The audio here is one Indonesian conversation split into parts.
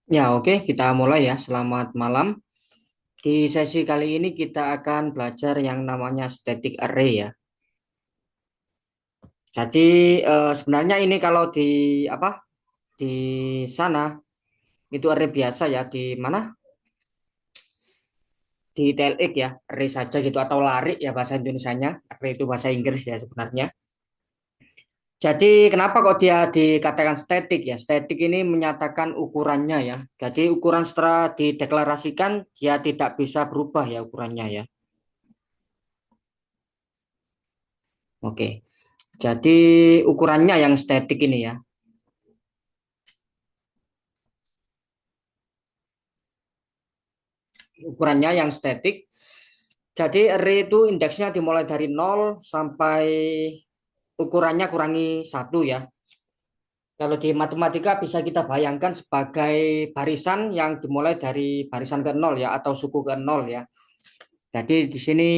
Ya, oke, kita mulai ya. Selamat malam. Di sesi kali ini kita akan belajar yang namanya static array ya. Jadi sebenarnya ini kalau di apa di sana itu array biasa ya. Di mana? Di TLX ya, array saja gitu atau lari ya bahasa Indonesianya. Array itu bahasa Inggris ya sebenarnya. Jadi kenapa kok dia dikatakan static ya? Static ini menyatakan ukurannya ya. Jadi ukuran setelah dideklarasikan dia tidak bisa berubah ya ukurannya ya. Oke. Jadi ukurannya yang statik ini ya. Ukurannya yang statik. Jadi array itu indeksnya dimulai dari nol sampai ukurannya kurangi satu ya. Kalau di matematika bisa kita bayangkan sebagai barisan yang dimulai dari barisan ke nol ya atau suku ke nol ya. Jadi di sini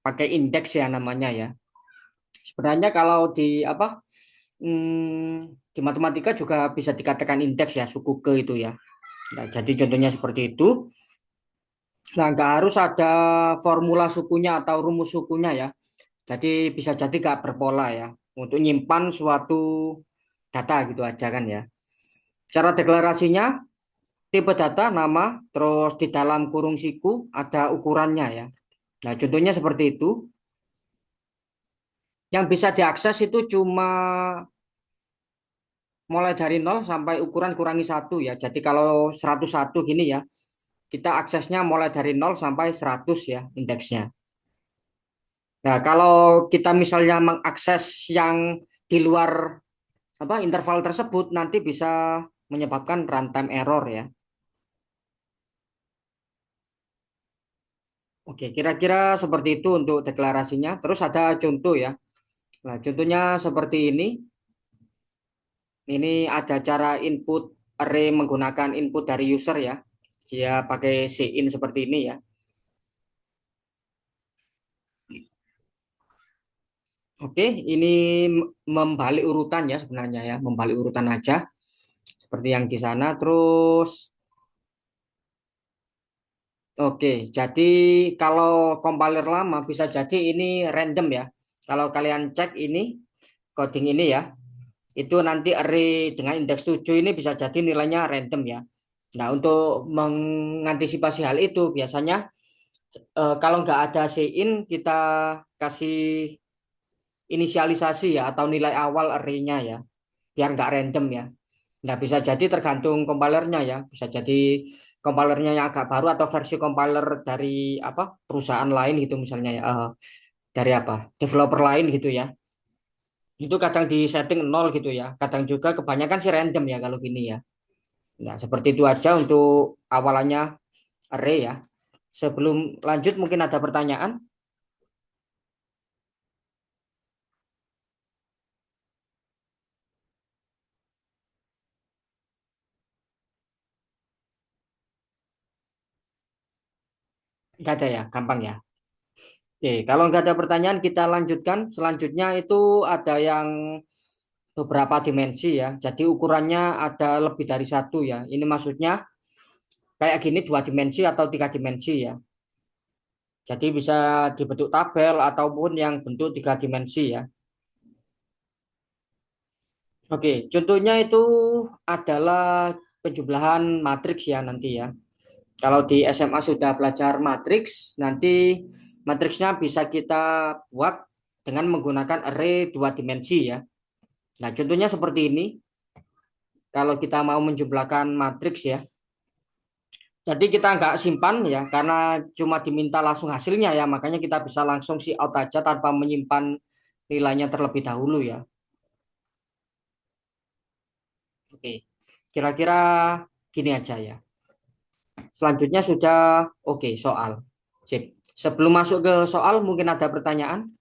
pakai indeks ya namanya ya. Sebenarnya kalau di apa di matematika juga bisa dikatakan indeks ya suku ke itu ya. Nah, jadi contohnya seperti itu. Nah, nggak harus ada formula sukunya atau rumus sukunya ya. Jadi bisa jadi nggak berpola ya. Untuk nyimpan suatu data gitu aja kan ya. Cara deklarasinya, tipe data, nama, terus di dalam kurung siku ada ukurannya ya. Nah, contohnya seperti itu. Yang bisa diakses itu cuma mulai dari nol sampai ukuran kurangi satu ya. Jadi kalau 101 gini ya, kita aksesnya mulai dari nol sampai 100 ya indeksnya. Nah, kalau kita misalnya mengakses yang di luar interval tersebut nanti bisa menyebabkan runtime error ya. Oke, kira-kira seperti itu untuk deklarasinya. Terus ada contoh ya. Nah, contohnya seperti ini. Ini ada cara input array menggunakan input dari user ya. Dia pakai cin seperti ini ya. Oke, ini membalik urutan ya sebenarnya ya, membalik urutan aja seperti yang di sana. Terus oke, jadi kalau compiler lama bisa jadi ini random ya. Kalau kalian cek ini coding ini ya, itu nanti array dengan indeks 7 ini bisa jadi nilainya random ya. Nah, untuk mengantisipasi hal itu biasanya kalau nggak ada cin kita kasih inisialisasi ya atau nilai awal array-nya ya, biar nggak random ya. Nah, bisa jadi tergantung compilernya ya. Bisa jadi compilernya yang agak baru atau versi compiler dari apa perusahaan lain gitu misalnya ya. Dari apa developer lain gitu ya. Itu kadang di setting nol gitu ya. Kadang juga kebanyakan sih random ya kalau gini ya. Nah, seperti itu aja untuk awalannya array ya. Sebelum lanjut mungkin ada pertanyaan? Nggak ada ya, gampang ya. Oke, kalau nggak ada pertanyaan kita lanjutkan. Selanjutnya itu ada yang beberapa dimensi ya. Jadi ukurannya ada lebih dari satu ya. Ini maksudnya kayak gini dua dimensi atau tiga dimensi ya. Jadi bisa dibentuk tabel ataupun yang bentuk tiga dimensi ya. Oke, contohnya itu adalah penjumlahan matriks ya nanti ya. Kalau di SMA sudah belajar matriks, nanti matriksnya bisa kita buat dengan menggunakan array dua dimensi ya. Nah, contohnya seperti ini. Kalau kita mau menjumlahkan matriks ya. Jadi kita nggak simpan ya, karena cuma diminta langsung hasilnya ya, makanya kita bisa langsung see out aja tanpa menyimpan nilainya terlebih dahulu ya. Oke, kira-kira gini aja ya. Selanjutnya sudah oke soal. Sip. Sebelum masuk ke soal, mungkin ada pertanyaan?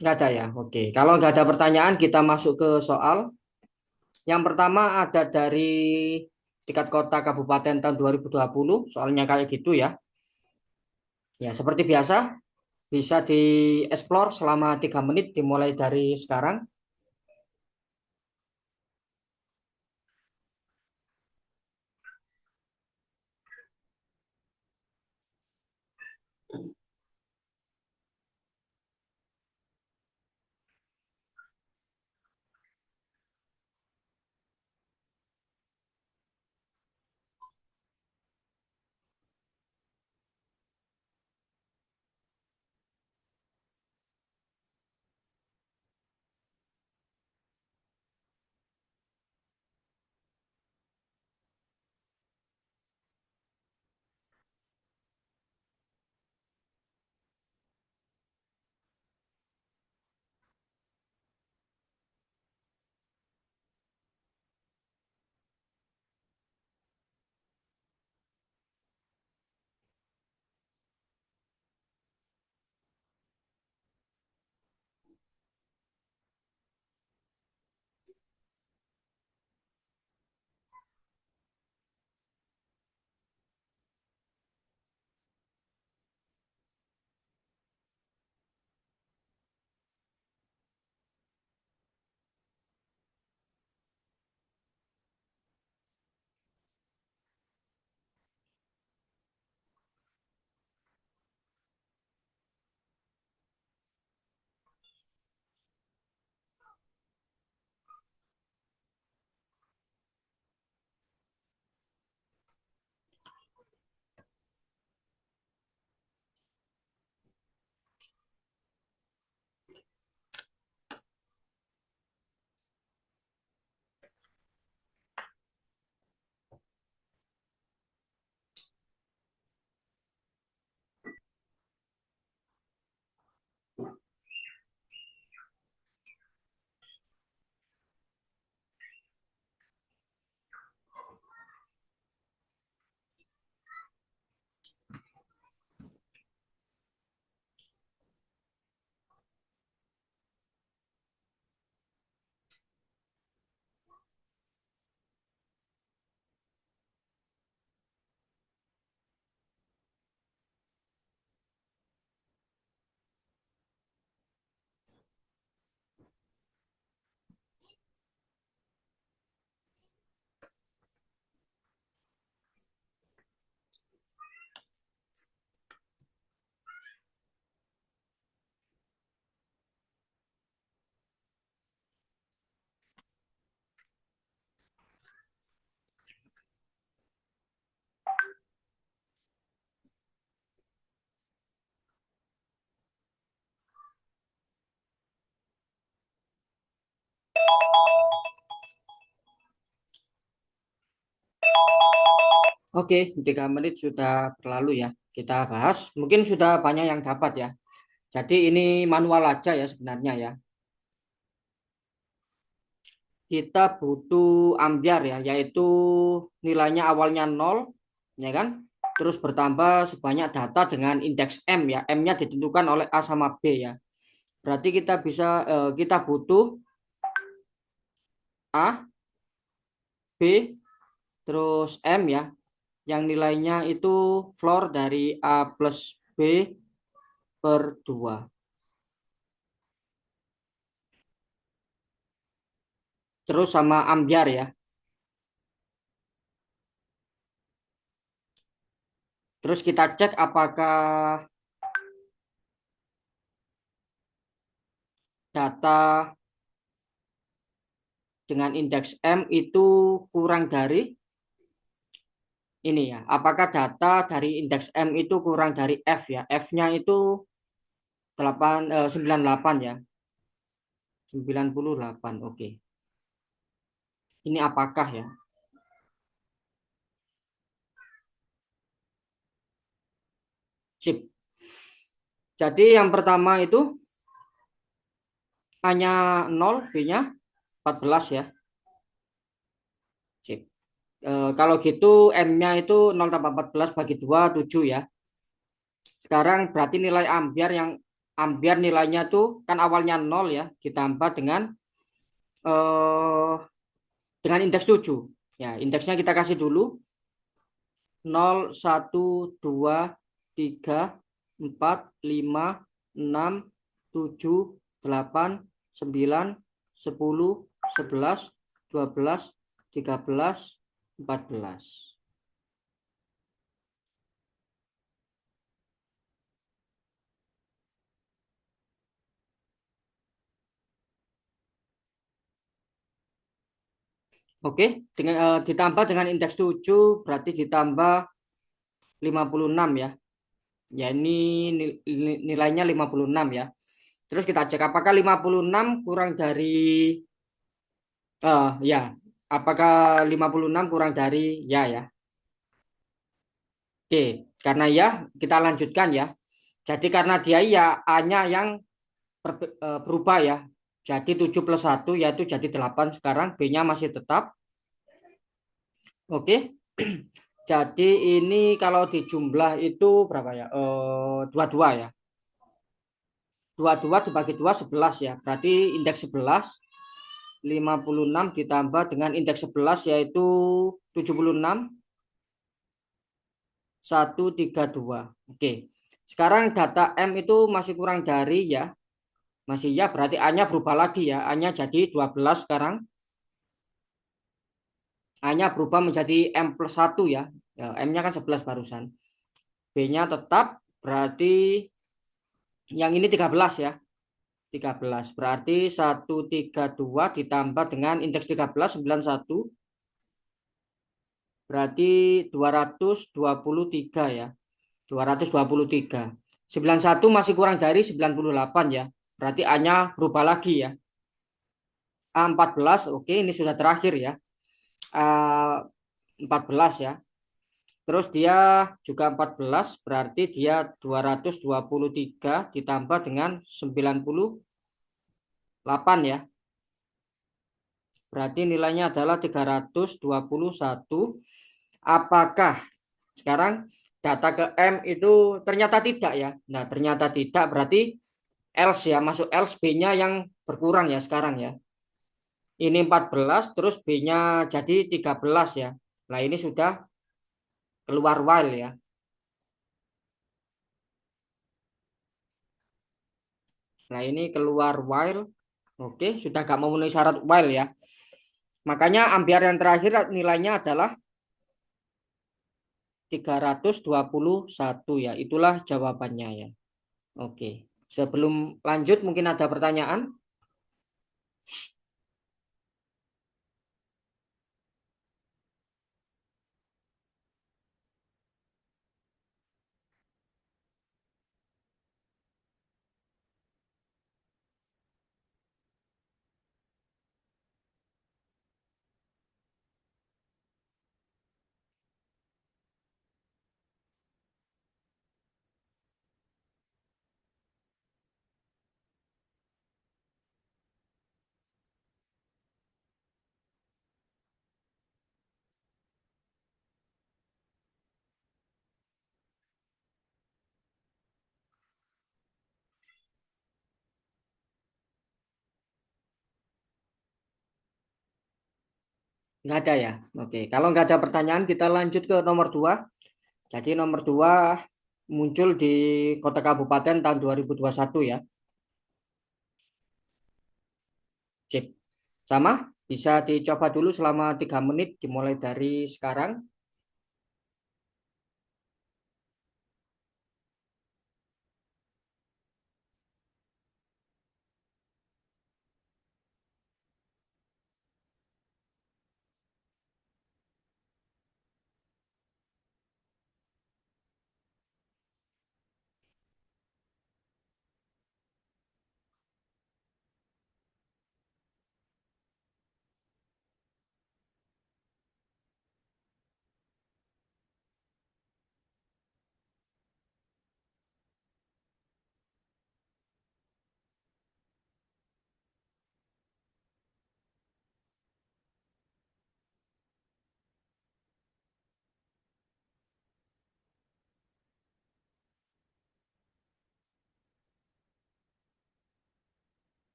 Nggak ada ya. Oke, kalau nggak ada pertanyaan, kita masuk ke soal. Yang pertama ada dari tingkat kota kabupaten tahun 2020, soalnya kayak gitu ya. Ya, seperti biasa, bisa dieksplor selama 3 menit dimulai dari sekarang. Oke, 3 menit sudah berlalu ya. Kita bahas. Mungkin sudah banyak yang dapat ya. Jadi ini manual aja ya sebenarnya ya. Kita butuh ambiar ya, yaitu nilainya awalnya 0, ya kan? Terus bertambah sebanyak data dengan indeks M ya. M-nya ditentukan oleh A sama B ya. Berarti kita butuh A, B, terus M ya. Yang nilainya itu floor dari A plus B per 2. Terus sama ambiar ya. Terus kita cek apakah data dengan indeks M itu kurang dari ini ya. Apakah data dari indeks M itu kurang dari F ya? F-nya itu 98 ya. 98. Oke. Ini apakah ya? Sip. Jadi yang pertama itu hanya 0, B-nya 14 ya. Sip. Kalau gitu M-nya itu 0 tambah 14 bagi 2 7 ya. Sekarang berarti nilai ambiar nilainya tuh kan awalnya 0 ya, ditambah eh, dengan indeks 7 Ya, indeksnya kita kasih dulu 0, 1, 2, 3, 4, 5, 6, 7, 8, 9, 10, 11, 12, 13, 14. Oke, dengan ditambah dengan indeks 7 berarti ditambah 56 ya. Ya ini nilainya 56 ya. Terus kita cek apakah 56 kurang dari ya, apakah 56 kurang dari ya ya. Oke, karena ya kita lanjutkan ya. Jadi karena dia ya A-nya yang berubah ya. Jadi 7 plus 1 yaitu jadi 8 sekarang, B-nya masih tetap. Oke. Jadi ini kalau dijumlah itu berapa ya? 22 ya. 22 dibagi 2 11 ya. Berarti indeks 11 56 ditambah dengan indeks 11 yaitu 76 132. Oke. Sekarang data M itu masih kurang dari ya. Masih ya berarti A-nya berubah lagi ya. A-nya jadi 12 sekarang. A-nya berubah menjadi M plus 1 ya. Ya, M-nya kan 11 barusan. B-nya tetap berarti yang ini 13 ya. 13 berarti 132 ditambah dengan indeks 13 91 berarti 223 ya. 223. 91 masih kurang dari 98 ya. Berarti A-nya berubah lagi ya. A14 oke ini sudah terakhir ya. A14 ya. Terus dia juga 14 berarti dia 223 ditambah dengan 98 ya. Berarti nilainya adalah 321. Apakah sekarang data ke M itu ternyata tidak ya? Nah, ternyata tidak berarti else ya, masuk else B-nya yang berkurang ya sekarang ya. Ini 14 terus B-nya jadi 13 ya. Nah, ini sudah keluar while ya. Nah, ini keluar while. Oke, sudah gak memenuhi syarat while ya. Makanya ampere yang terakhir nilainya adalah 321 ya. Itulah jawabannya ya. Oke. Sebelum lanjut mungkin ada pertanyaan? Nggak ada ya. Oke. Kalau nggak ada pertanyaan kita lanjut ke nomor 2. Jadi nomor 2 muncul di kota kabupaten tahun 2021 ya. Sip. Sama, bisa dicoba dulu selama 3 menit dimulai dari sekarang.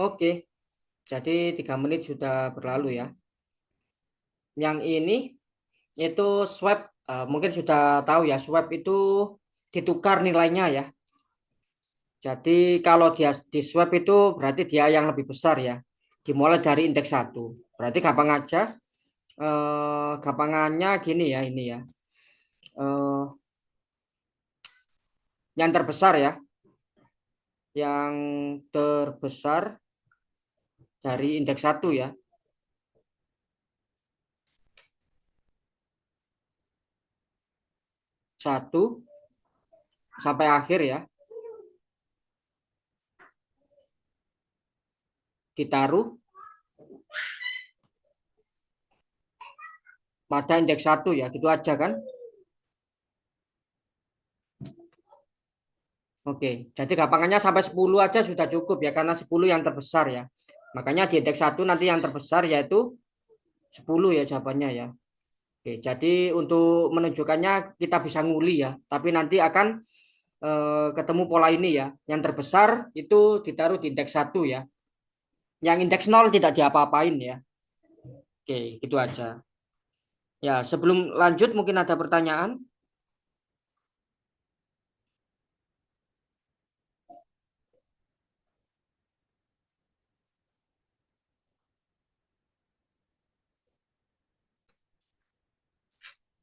Oke, jadi 3 menit sudah berlalu ya. Yang ini itu swab, mungkin sudah tahu ya, swab itu ditukar nilainya ya. Jadi kalau dia di swab itu berarti dia yang lebih besar ya. Dimulai dari indeks satu. Berarti gampang aja. Gampangannya gini ya ini ya. Eh, yang terbesar ya. Yang terbesar dari indeks satu ya. Satu sampai akhir ya. Ditaruh pada indeks satu ya. Gitu aja kan. Oke, jadi gampangannya sampai 10 aja sudah cukup ya, karena 10 yang terbesar ya. Makanya di indeks satu nanti yang terbesar yaitu 10 ya jawabannya ya. Oke, jadi untuk menunjukkannya kita bisa nguli ya, tapi nanti akan ketemu pola ini ya. Yang terbesar itu ditaruh di indeks satu ya. Yang indeks nol tidak diapa-apain ya. Oke, itu aja. Ya, sebelum lanjut mungkin ada pertanyaan.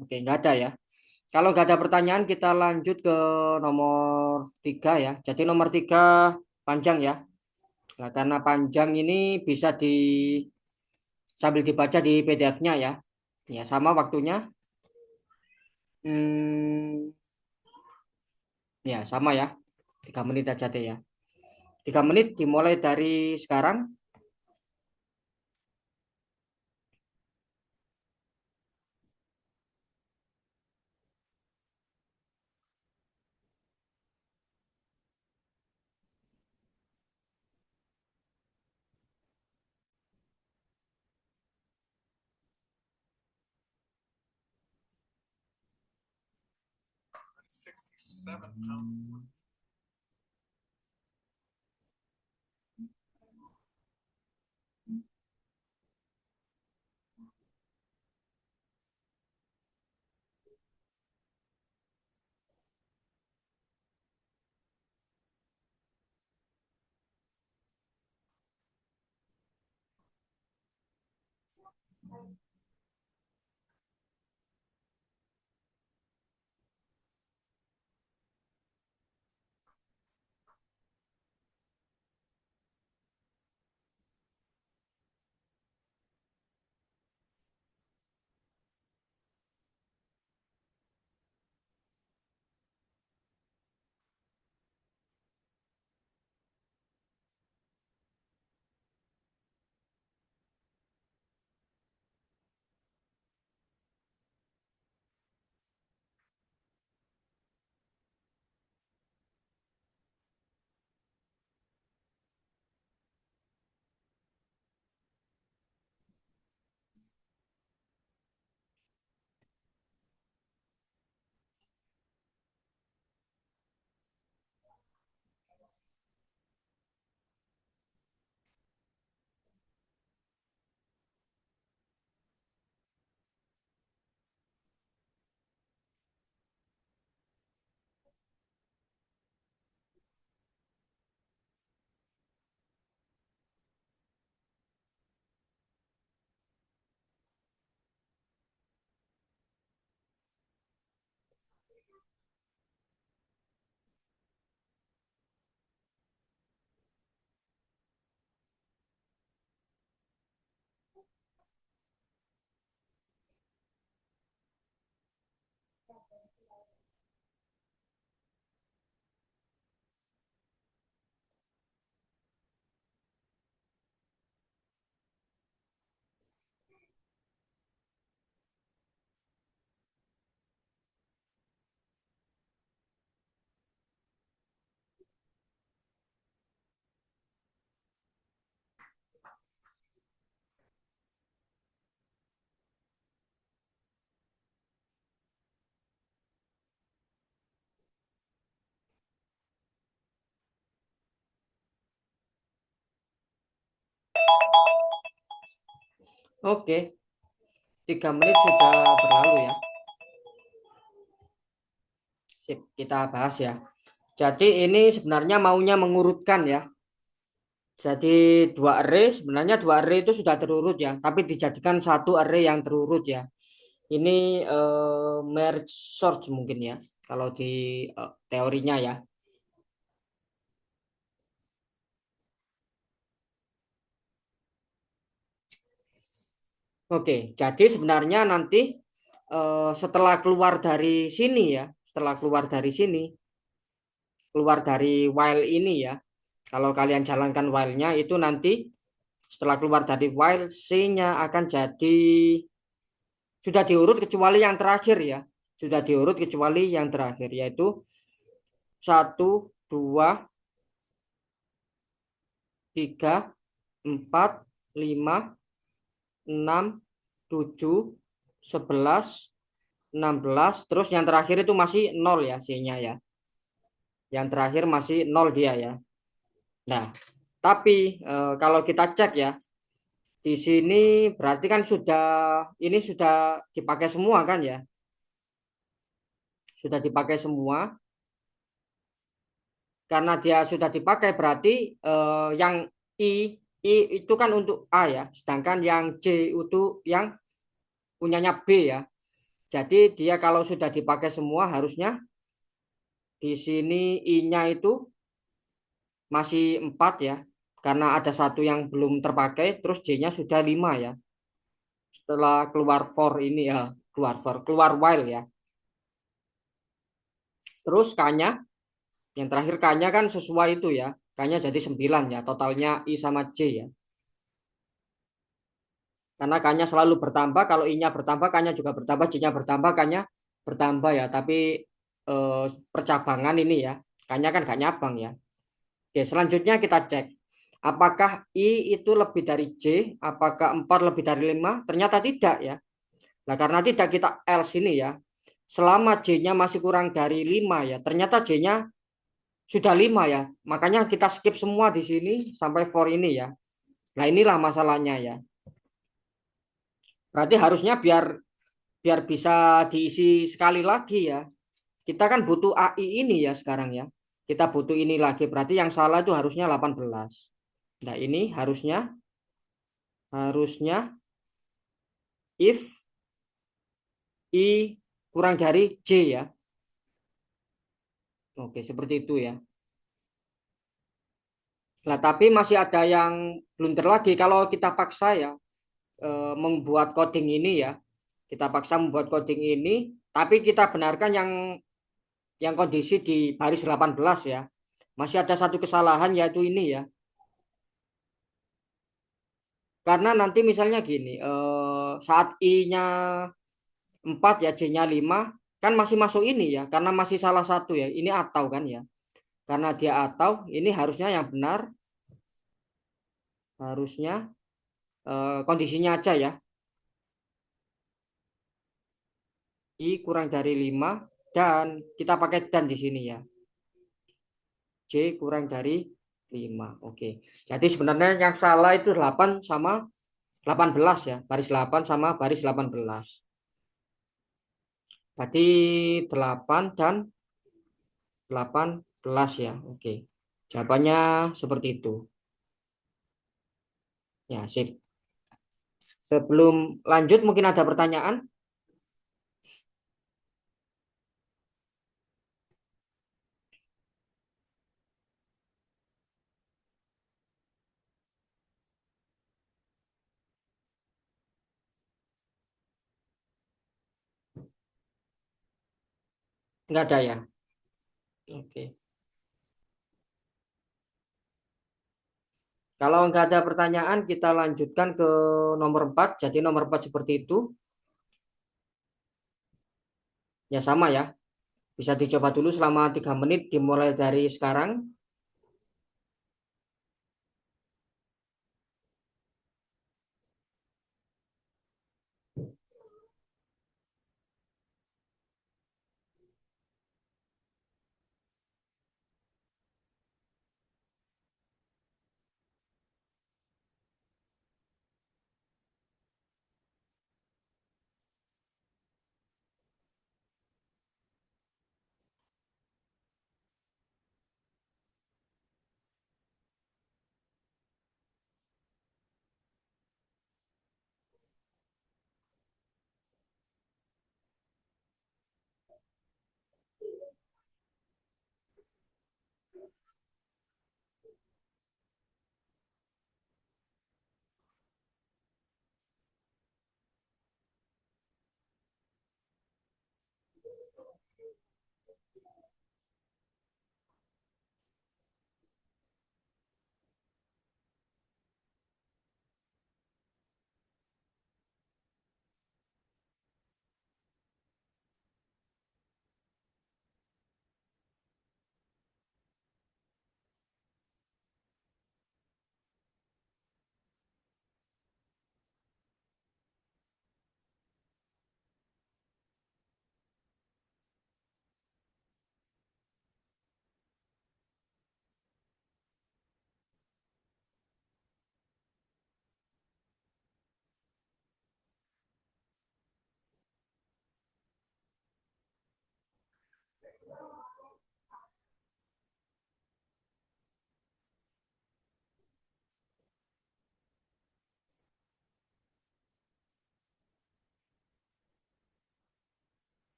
Oke, nggak ada ya. Kalau nggak ada pertanyaan, kita lanjut ke nomor 3 ya. Jadi nomor 3 panjang ya. Nah, karena panjang ini bisa sambil dibaca di PDF-nya ya. Ya, sama waktunya. Hmm, ya, sama ya. 3 menit aja deh ya. 3 menit dimulai dari sekarang. Oke, 3 menit sudah berlalu ya. Sip, kita bahas ya. Jadi ini sebenarnya maunya mengurutkan ya. Jadi dua array, sebenarnya dua array itu sudah terurut ya, tapi dijadikan satu array yang terurut ya. Ini merge sort mungkin ya, kalau di teorinya ya. Oke, jadi sebenarnya nanti setelah keluar dari sini ya, setelah keluar dari sini, keluar dari while ini ya, kalau kalian jalankan while-nya itu nanti setelah keluar dari while C-nya akan jadi sudah diurut kecuali yang terakhir ya, sudah diurut kecuali yang terakhir yaitu 1, 2, 3, 4, 5, 6, 7, 11, 16, terus yang terakhir itu masih nol ya C-nya ya. Yang terakhir masih nol dia ya. Nah, tapi kalau kita cek ya, di sini berarti kan ini sudah dipakai semua kan ya? Sudah dipakai semua. Karena dia sudah dipakai berarti yang I itu kan untuk A ya, sedangkan yang C itu yang punyanya B ya. Jadi dia kalau sudah dipakai semua harusnya di sini I-nya itu masih 4 ya. Karena ada satu yang belum terpakai, terus J-nya sudah 5 ya. Setelah keluar for ini ya, keluar while ya. Terus K-nya, yang terakhir K-nya kan sesuai itu ya. K-nya jadi 9 ya, totalnya I sama J ya. Karena K-nya selalu bertambah, kalau I-nya bertambah, K-nya juga bertambah, J-nya bertambah, K-nya bertambah ya. Tapi percabangan ini ya, K-nya kan gak nyabang ya. Oke, selanjutnya kita cek. Apakah I itu lebih dari J? Apakah 4 lebih dari 5? Ternyata tidak ya. Nah, karena tidak kita else ini ya. Selama J-nya masih kurang dari 5 ya. Ternyata J-nya sudah 5 ya. Makanya kita skip semua di sini sampai for ini ya. Nah, inilah masalahnya ya. Berarti harusnya biar biar bisa diisi sekali lagi ya. Kita kan butuh AI ini ya sekarang ya. Kita butuh ini lagi. Berarti yang salah itu harusnya 18. Nah, ini harusnya harusnya if I kurang dari J ya. Oke, seperti itu ya. Nah, tapi masih ada yang blunder lagi kalau kita paksa ya membuat coding ini ya. Kita paksa membuat coding ini, tapi kita benarkan yang kondisi di baris 18 ya. Masih ada satu kesalahan yaitu ini ya. Karena nanti misalnya gini, saat I-nya 4 ya, J-nya 5 kan masih masuk ini ya, karena masih salah satu ya. Ini atau kan ya. Karena dia atau, ini harusnya yang benar, harusnya kondisinya aja ya. I kurang dari 5 dan kita pakai dan di sini ya. J kurang dari 5. Oke. Jadi sebenarnya yang salah itu 8 sama 18 ya. Baris 8 sama baris 18. Berarti 8 dan 18 ya. Oke. Jawabannya seperti itu. Ya, sip. Sebelum lanjut mungkin ada pertanyaan? Enggak ada ya. Oke. Kalau enggak ada pertanyaan, kita lanjutkan ke nomor 4. Jadi nomor 4 seperti itu. Ya sama ya. Bisa dicoba dulu selama 3 menit dimulai dari sekarang.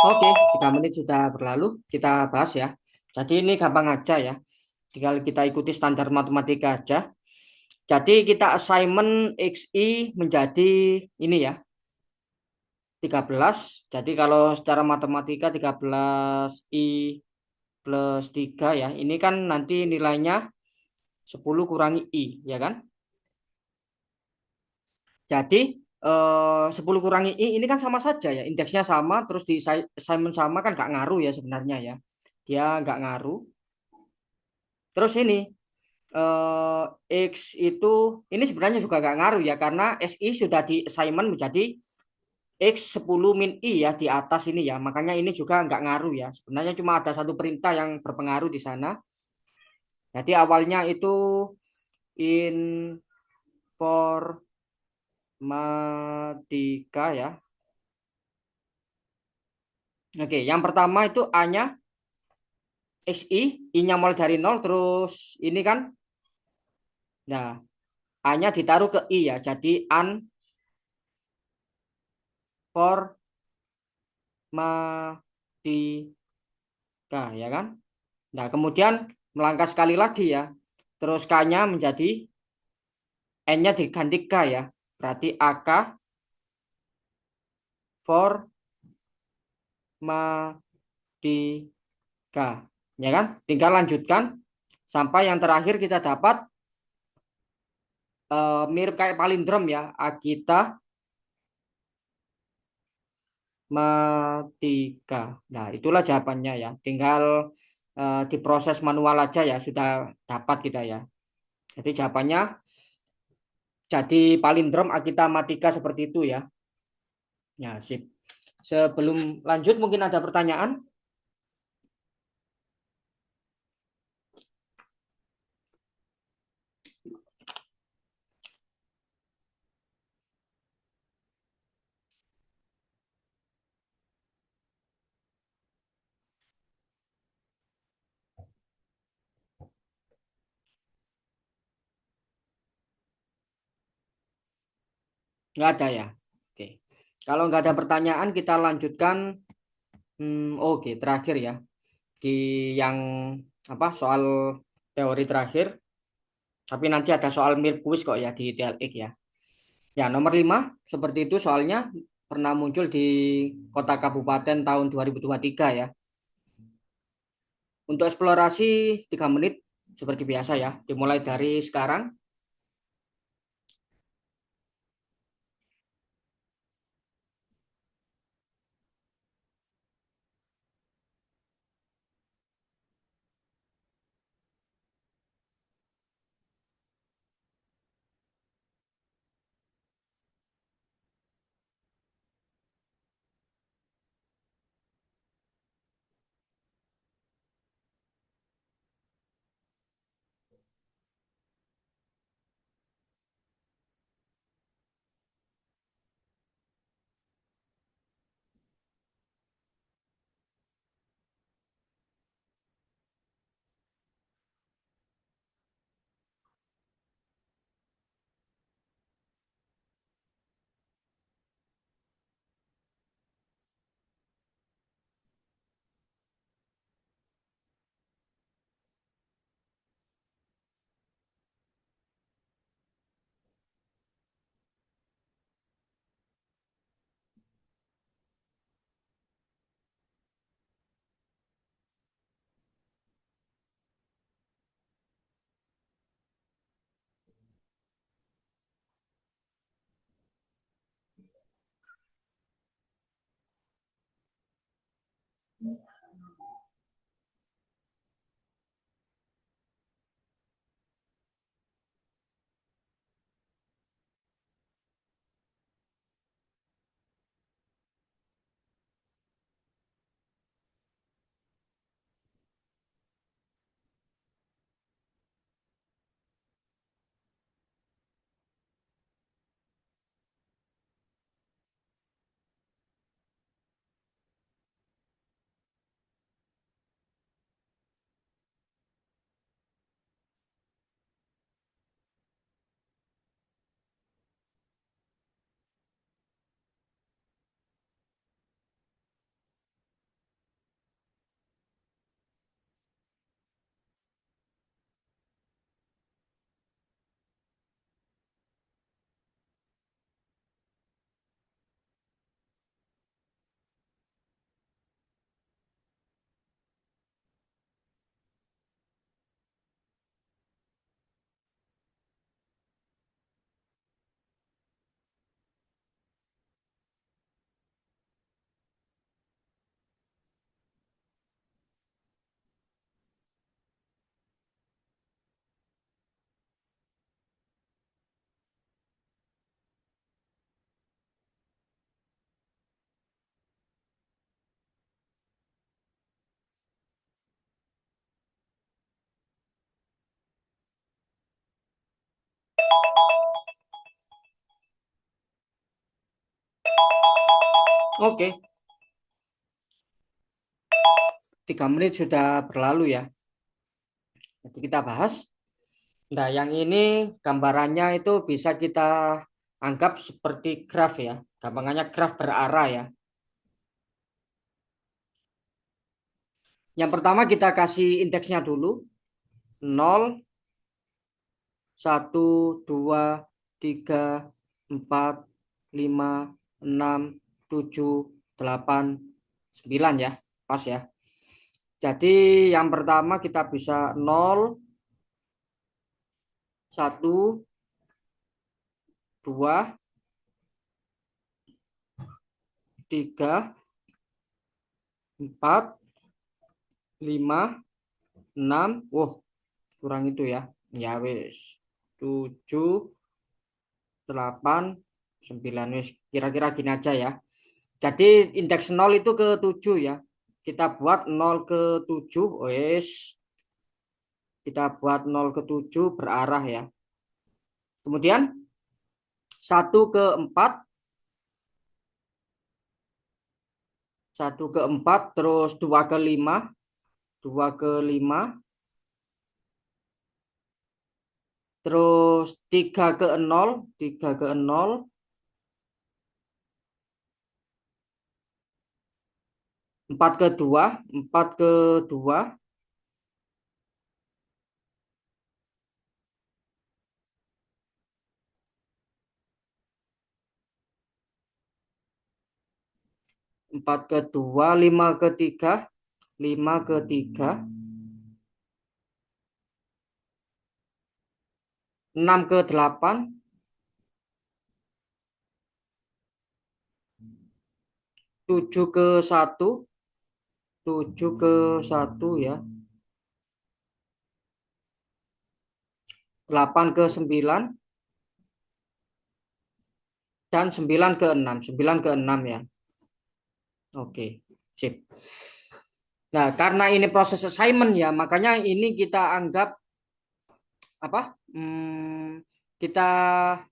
Oke, 3 menit sudah berlalu. Kita bahas ya. Jadi ini gampang aja ya. Tinggal kita ikuti standar matematika aja. Jadi kita assignment XI menjadi ini ya, 13. Jadi kalau secara matematika 13I plus 3 ya. Ini kan nanti nilainya 10 kurangi I, ya kan? Jadi 10 kurangi I ini kan sama saja ya. Indeksnya sama, terus di assignment sama kan nggak ngaruh ya sebenarnya ya. Dia nggak ngaruh. Terus ini eh, X itu ini sebenarnya juga nggak ngaruh ya karena SI sudah di assignment menjadi X 10 min I ya di atas ini ya. Makanya ini juga nggak ngaruh ya. Sebenarnya cuma ada satu perintah yang berpengaruh di sana. Jadi awalnya itu informatika ya. Oke, yang pertama itu A-nya XI, I-nya mulai dari nol terus ini kan. Nah, A-nya ditaruh ke I ya. Jadi informatika ya kan. Nah, kemudian melangkah sekali lagi ya. Terus K-nya menjadi N-nya diganti K ya. Berarti AK formatika. Ya kan? Tinggal lanjutkan sampai yang terakhir kita dapat mirip kayak palindrom ya. Agita matika. Nah, itulah jawabannya ya. Tinggal diproses manual aja ya. Sudah dapat kita ya. Jadi jawabannya jadi palindrom Agita matika seperti itu ya. Ya, sip. Sebelum lanjut mungkin ada pertanyaan? Nggak ada ya. Oke. Kalau nggak ada pertanyaan kita lanjutkan. Oke, terakhir ya. Di yang apa soal teori terakhir. Tapi nanti ada soal mirip kuis kok ya di TLX ya. Ya, nomor 5 seperti itu soalnya pernah muncul di kota kabupaten tahun 2023 ya. Untuk eksplorasi 3 menit seperti biasa ya. Dimulai dari sekarang. Oke, 3 menit sudah berlalu ya. Jadi kita bahas. Nah, yang ini gambarannya itu bisa kita anggap seperti graf ya. Gampangannya graf berarah ya. Yang pertama kita kasih indeksnya dulu. 0, 1, 2, 3, 4, 5, 6, 7, 8, 9 ya. Pas ya. Jadi yang pertama kita bisa 0, 1, 2, 3, 4, 5, 6. Wah, kurang itu ya. Ya wis. 7, 8, 9 wis. Kira-kira gini aja ya. Jadi indeks 0 itu ke 7 ya. Kita buat 0 ke 7 wis. Kita buat 0 ke 7 berarah ya. Kemudian 1 ke 4, 1 ke 4, terus 2 ke 5, 2 ke 5, terus 3 ke 0, 3 ke 0, 4 ke 2, 4 ke 2, 4 ke 2, 5 ke 3, 5 ke 3, 6 ke 8, 7 ke 1, 7 ke 1 ya, 8 ke 9, dan 9 ke 6, 9 ke 6 ya. Oke, sip. Nah, karena ini proses assignment ya, makanya ini kita anggap apa? Kita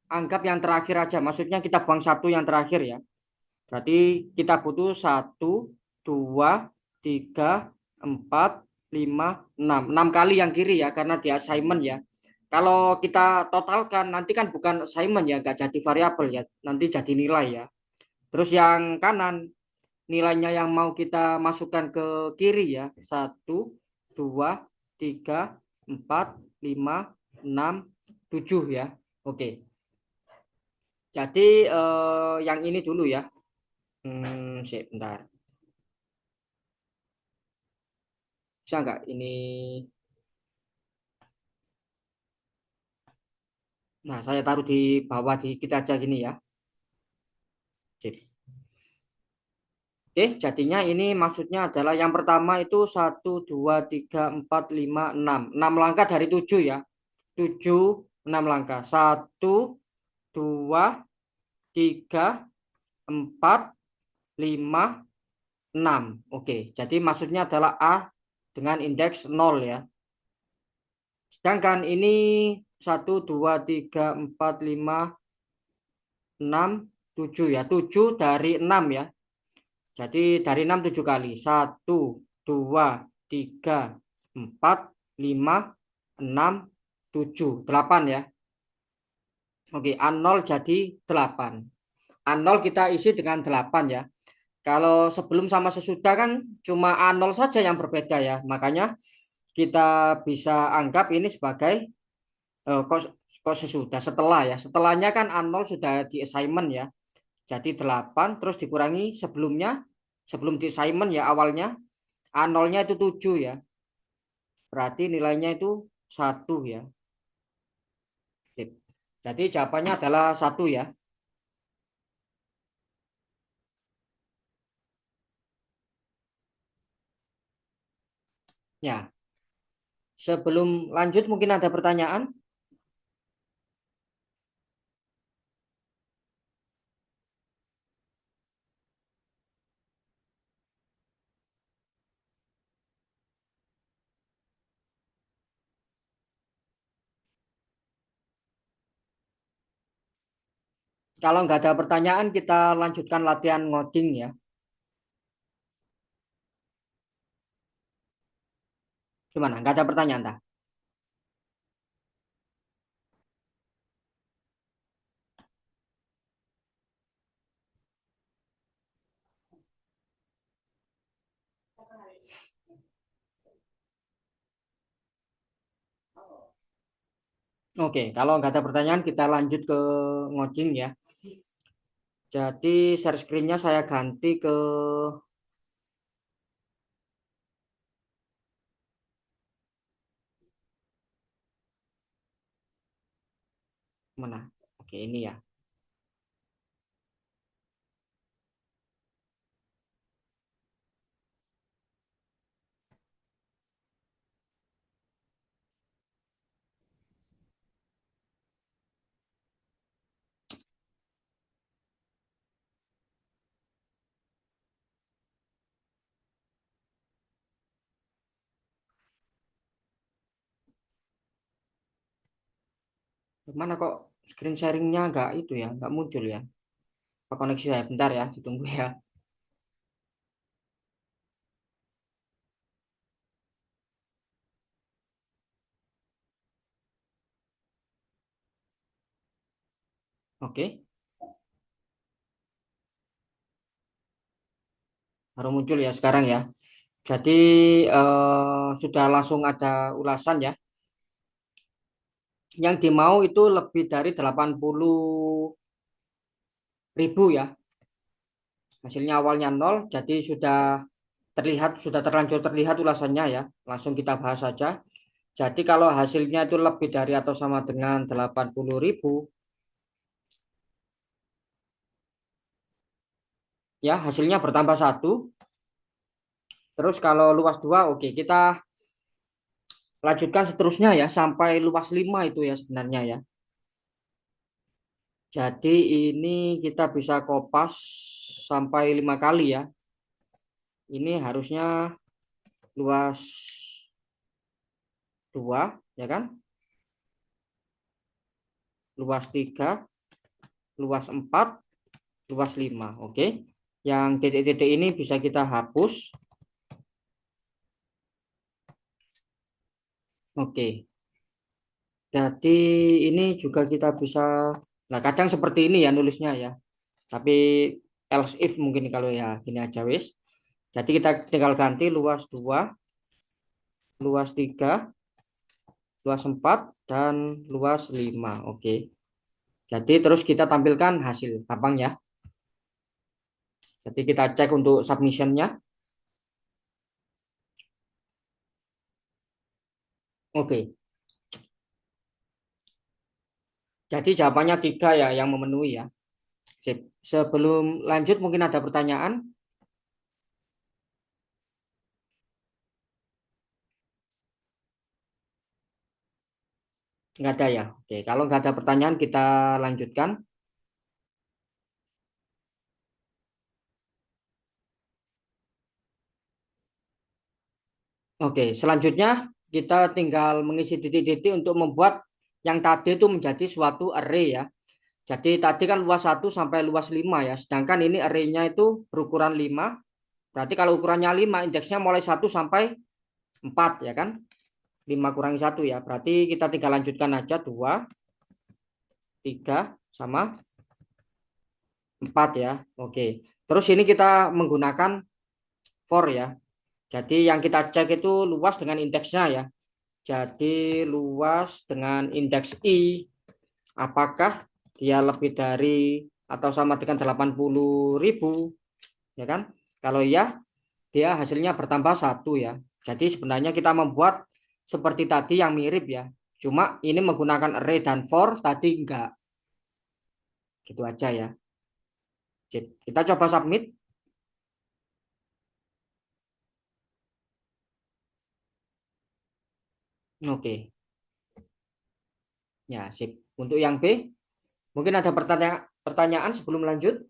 anggap yang terakhir aja. Maksudnya kita buang satu yang terakhir ya. Berarti kita butuh 1, 2, 3, 4, 5, 6. 6 kali yang kiri ya, karena di assignment ya. Kalau kita totalkan nanti kan bukan assignment ya, nggak jadi variabel ya, nanti jadi nilai ya. Terus yang kanan nilainya yang mau kita masukkan ke kiri ya. 1, 2, 3, 4, 5, 6, 7 ya. Oke. Jadi yang ini dulu ya. Bentar. Bisa nggak ini? Nah, saya taruh di bawah dikit aja gini ya. Sip. Oke, jadinya ini maksudnya adalah yang pertama itu 1, 2, 3, 4, 5, 6. 6 langkah dari 7 ya. 7, 6 langkah. 1, 2, 3, 4, 5, 6. Oke, jadi maksudnya adalah A dengan indeks 0 ya. Sedangkan ini 1, 2, 3, 4, 5, 6, 7 ya. 7 dari 6 ya. Jadi dari 6 7 kali. 1, 2, 3, 4, 5, 6, 7. 8 ya. Oke, A0 jadi 8. A0 kita isi dengan 8 ya. Kalau sebelum sama sesudah kan cuma A0 saja yang berbeda ya. Makanya kita bisa anggap ini sebagai kok kok sesudah setelah ya. Setelahnya kan A0 sudah di assignment ya. Jadi 8 terus dikurangi sebelumnya, sebelum di assignment ya awalnya A0-nya itu 7 ya. Berarti nilainya itu 1 ya. Sip. Jadi jawabannya adalah 1 ya. Ya, sebelum lanjut mungkin ada pertanyaan. Kalau nggak ada pertanyaan kita lanjutkan latihan ngoding ya. Gimana? Nggak ada pertanyaan, dah? Oke, kalau nggak ada pertanyaan, kita lanjut ke ngoding ya. Jadi share screen-nya saya ganti ke mana? Oke, ini ya. Mana kok screen sharing-nya nggak itu ya, nggak muncul ya? Apa koneksi saya? Bentar ya, ditunggu ya. Oke, baru muncul ya sekarang ya. Jadi sudah langsung ada ulasan ya. Yang dimau itu lebih dari 80.000 ya. Hasilnya awalnya nol, jadi sudah terlanjur terlihat ulasannya ya. Langsung kita bahas saja. Jadi kalau hasilnya itu lebih dari atau sama dengan 80.000, ya hasilnya bertambah satu. Terus kalau luas dua, oke kita lanjutkan seterusnya ya sampai luas 5 itu ya sebenarnya ya. Jadi ini kita bisa kopas sampai 5 kali ya. Ini harusnya luas 2 ya kan? Luas 3, luas 4, luas 5. Oke. Yang titik-titik ini bisa kita hapus. Oke. Jadi ini juga kita bisa, nah kadang seperti ini ya nulisnya ya. Tapi else if mungkin kalau ya gini aja wis. Jadi kita tinggal ganti luas 2, luas 3, luas 4 dan luas 5. Oke. Jadi terus kita tampilkan hasil. Gampang ya. Jadi kita cek untuk submissionnya. Oke. Jadi jawabannya 3 ya yang memenuhi ya. Sip. Sebelum lanjut mungkin ada pertanyaan? Nggak ada ya. Oke. Kalau nggak ada pertanyaan kita lanjutkan. Oke. Selanjutnya kita tinggal mengisi titik-titik untuk membuat yang tadi itu menjadi suatu array ya. Jadi tadi kan luas 1 sampai luas 5 ya. Sedangkan ini array-nya itu berukuran 5. Berarti kalau ukurannya 5, indeksnya mulai 1 sampai 4 ya kan. 5 kurangi 1 ya. Berarti kita tinggal lanjutkan aja 2, 3 sama 4 ya. Oke. Terus ini kita menggunakan for ya. Jadi yang kita cek itu luas dengan indeksnya ya. Jadi luas dengan indeks I, apakah dia lebih dari atau sama dengan 80.000 ya kan? Kalau iya, dia hasilnya bertambah satu ya. Jadi sebenarnya kita membuat seperti tadi yang mirip ya. Cuma ini menggunakan array dan for, tadi enggak. Gitu aja ya. Sip. Kita coba submit. Oke. Ya, sip. Untuk yang B, mungkin ada pertanyaan sebelum lanjut?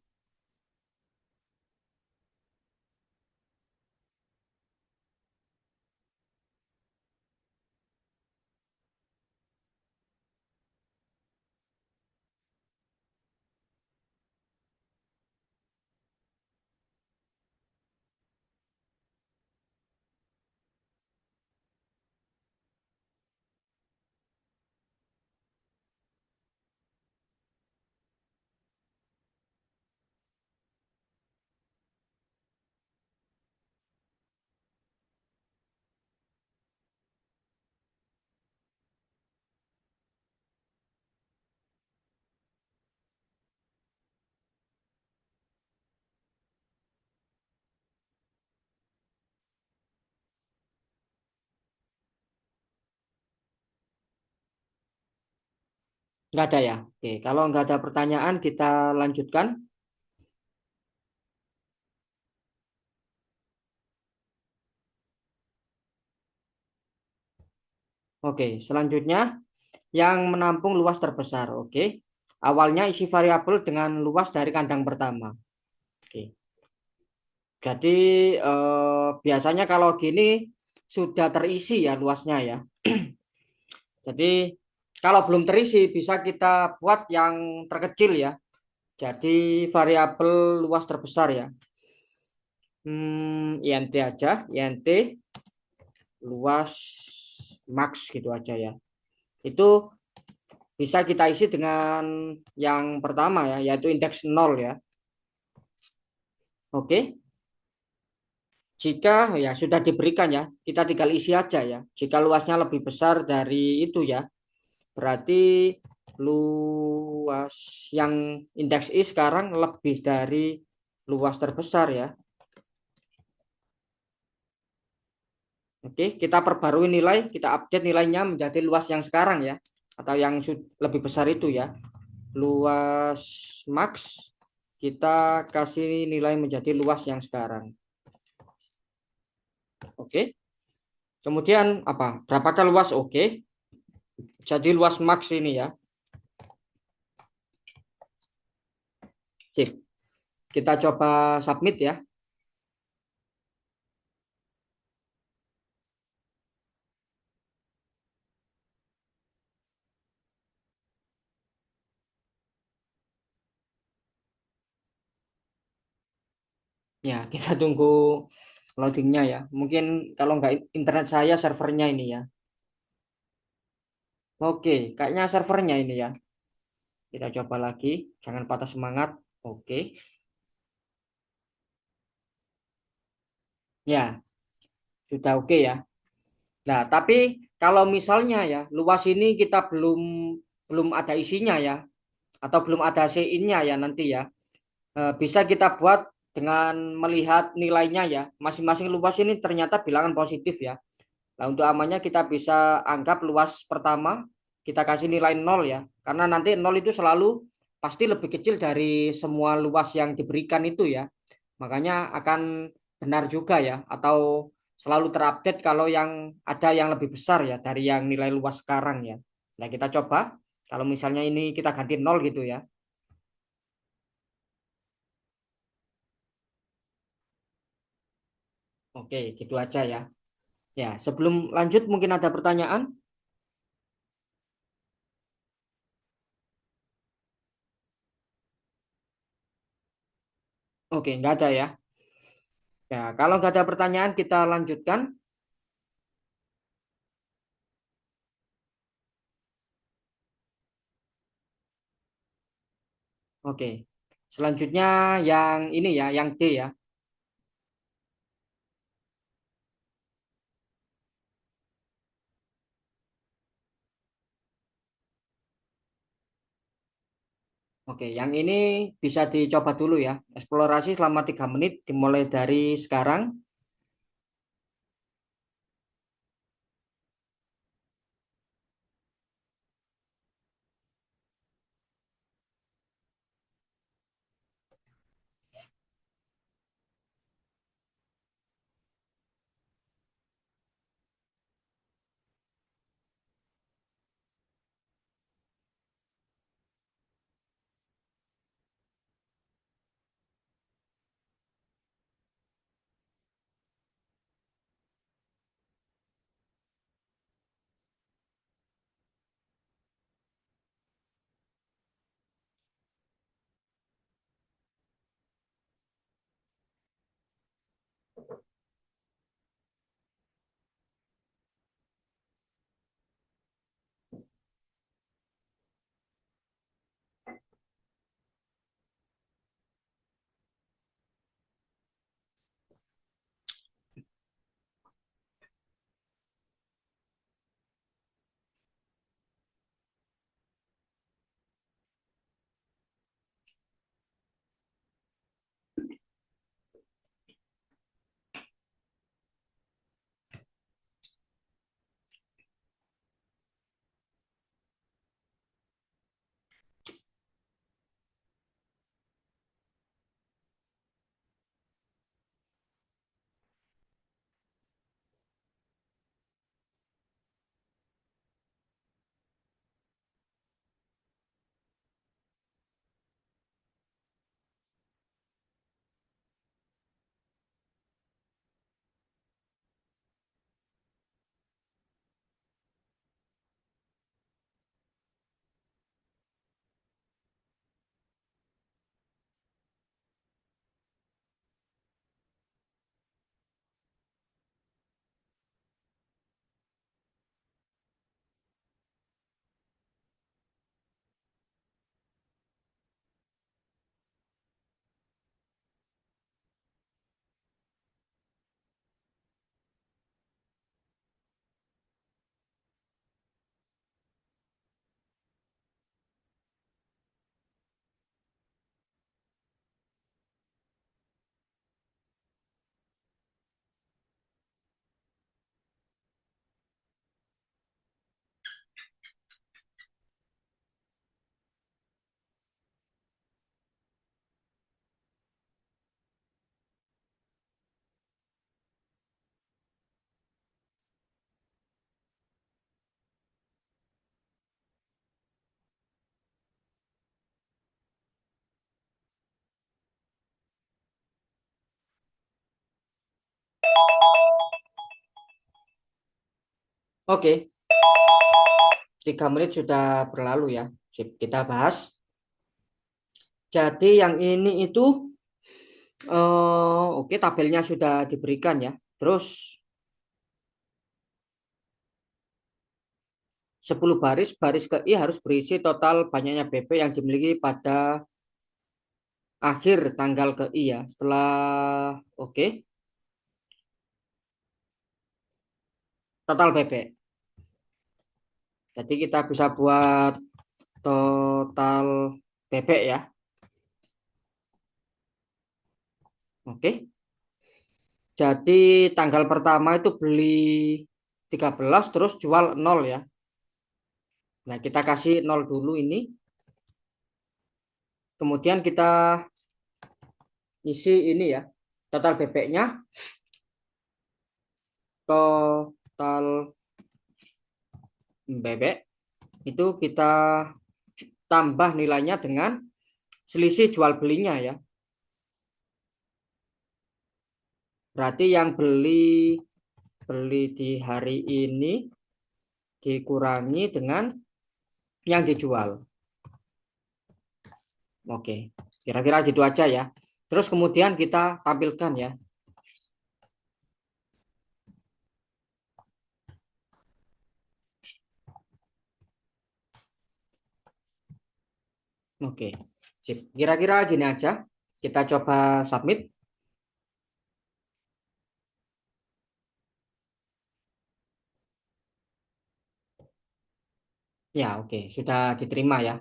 Nggak ada ya. Oke, kalau nggak ada pertanyaan kita lanjutkan. Oke, selanjutnya yang menampung luas terbesar. Oke, awalnya isi variabel dengan luas dari kandang pertama. Oke, jadi biasanya kalau gini sudah terisi ya luasnya ya. Jadi kalau belum terisi bisa kita buat yang terkecil ya. Jadi variabel luas terbesar ya. INT aja, INT luas max gitu aja ya. Itu bisa kita isi dengan yang pertama ya, yaitu indeks 0 ya. Oke, jika ya sudah diberikan ya, kita tinggal isi aja ya. Jika luasnya lebih besar dari itu ya, berarti luas yang indeks I sekarang lebih dari luas terbesar ya. Oke, kita perbarui nilai, kita update nilainya menjadi luas yang sekarang ya, atau yang lebih besar itu ya. Luas max kita kasih nilai menjadi luas yang sekarang. Oke. Kemudian apa? Berapakah luas? Oke. Jadi luas max ini ya. Sip. Kita coba submit ya. Ya, kita tunggu loadingnya ya. Mungkin kalau nggak internet saya servernya ini ya. Oke, kayaknya servernya ini ya. Kita coba lagi. Jangan patah semangat. Oke. Ya, sudah oke ya. Nah, tapi kalau misalnya ya, luas ini kita belum belum ada isinya ya, atau belum ada CIN-nya ya nanti ya. Bisa kita buat dengan melihat nilainya ya. Masing-masing luas ini ternyata bilangan positif ya. Nah, untuk amannya kita bisa anggap luas pertama kita kasih nilai nol ya. Karena nanti nol itu selalu pasti lebih kecil dari semua luas yang diberikan itu ya. Makanya akan benar juga ya, atau selalu terupdate kalau yang ada yang lebih besar ya dari yang nilai luas sekarang ya. Nah, kita coba kalau misalnya ini kita ganti nol gitu ya. Oke, gitu aja ya. Ya, sebelum lanjut mungkin ada pertanyaan. Oke, nggak ada ya. Ya, kalau nggak ada pertanyaan kita lanjutkan. Oke. Selanjutnya yang ini ya, yang D ya. Oke, yang ini bisa dicoba dulu ya. Eksplorasi selama 3 menit dimulai dari sekarang. Oke, 3 menit sudah berlalu ya. Sip, kita bahas. Jadi yang ini itu, oke, tabelnya sudah diberikan ya. Terus 10 baris, baris ke I harus berisi total banyaknya BP yang dimiliki pada akhir tanggal ke I ya. Oke, total BP. Jadi kita bisa buat total bebek ya. Oke. Jadi tanggal pertama itu beli 13 terus jual 0 ya. Nah, kita kasih 0 dulu ini. Kemudian kita isi ini ya. Total bebeknya, total bebek itu kita tambah nilainya dengan selisih jual belinya ya. Berarti yang beli beli di hari ini dikurangi dengan yang dijual. Oke, kira-kira gitu aja ya. Terus kemudian kita tampilkan ya. Oke, sip. Kira-kira gini aja. Kita coba submit. Ya, oke, sudah diterima ya.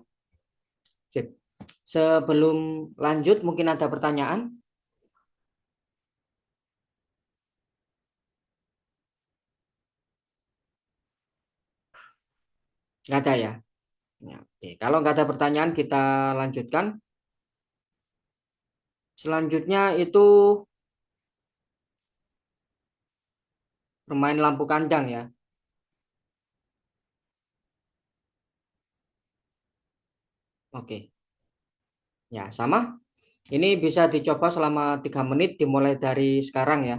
Sip. Sebelum lanjut, mungkin ada pertanyaan? Nggak ada ya? Ya, oke. Kalau nggak ada pertanyaan, kita lanjutkan. Selanjutnya itu bermain lampu kandang ya. Oke, ya sama. Ini bisa dicoba selama 3 menit dimulai dari sekarang ya.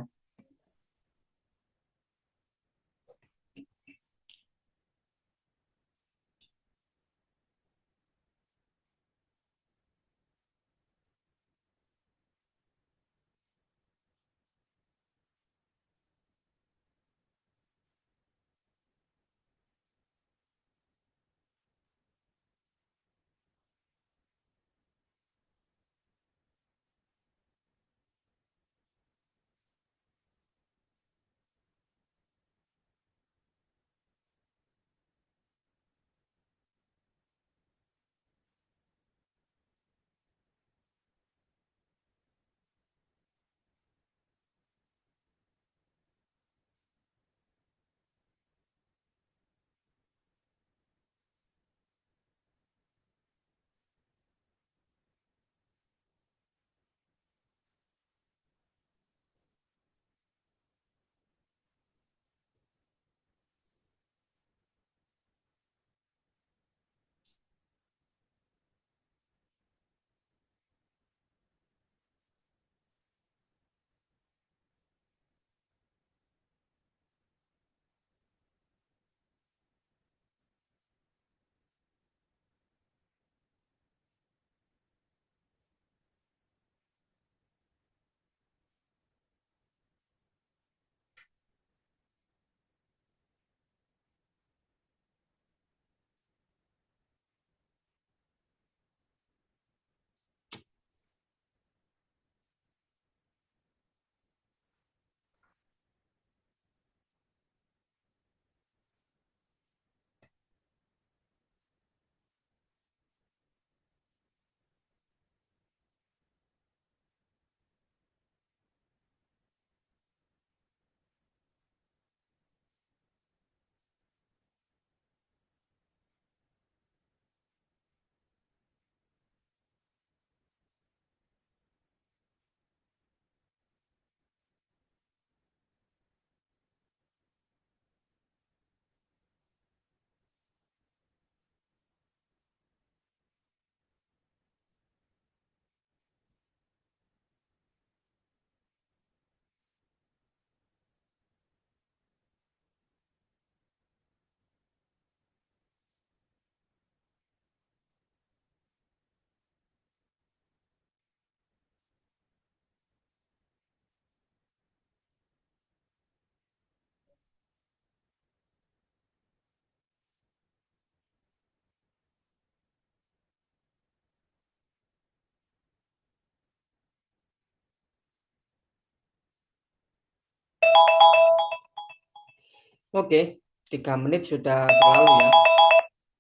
Oke, 3 menit sudah berlalu ya.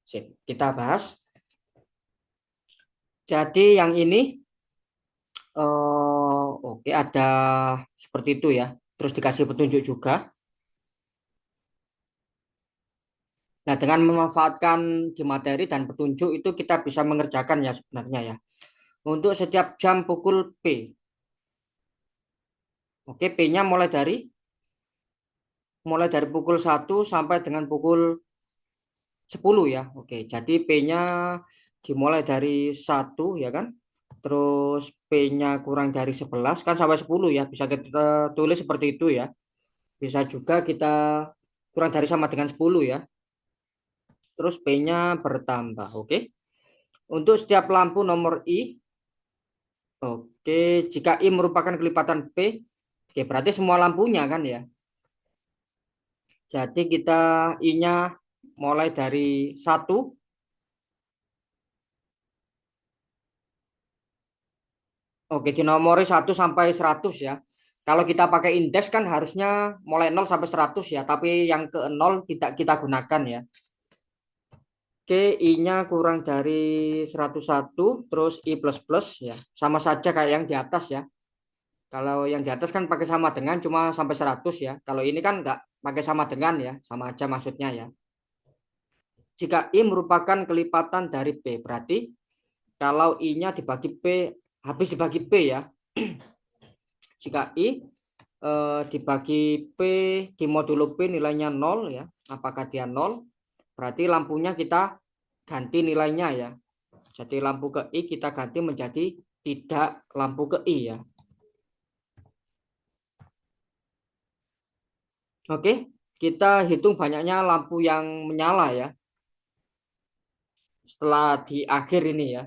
Sip, kita bahas. Jadi yang ini, oke, ada seperti itu ya. Terus dikasih petunjuk juga. Nah, dengan memanfaatkan di materi dan petunjuk itu kita bisa mengerjakan ya sebenarnya ya. Untuk setiap jam pukul P. Oke, P-nya mulai dari pukul 1 sampai dengan pukul 10 ya. Oke, jadi P-nya dimulai dari 1 ya kan. Terus P-nya kurang dari 11 kan sampai 10 ya. Bisa kita tulis seperti itu ya. Bisa juga kita kurang dari sama dengan 10 ya. Terus P-nya bertambah. Oke. Untuk setiap lampu nomor I, oke, jika I merupakan kelipatan P, oke, berarti semua lampunya kan ya. Jadi kita I-nya mulai dari 1. Oke, dinomori 1 sampai 100 ya. Kalau kita pakai indeks kan harusnya mulai 0 sampai 100 ya, tapi yang ke 0 tidak kita gunakan ya. Oke, I-nya kurang dari 101, terus I plus plus ya. Sama saja kayak yang di atas ya. Kalau yang di atas kan pakai sama dengan cuma sampai 100 ya. Kalau ini kan nggak pakai sama dengan ya, sama aja maksudnya ya. Jika I merupakan kelipatan dari P, berarti kalau I-nya dibagi P, habis dibagi P ya. Jika I dibagi P di modulo P nilainya 0 ya. Apakah dia 0? Berarti lampunya kita ganti nilainya ya. Jadi lampu ke I kita ganti menjadi tidak lampu ke I ya. Oke, kita hitung banyaknya lampu yang menyala ya. Setelah di akhir ini ya.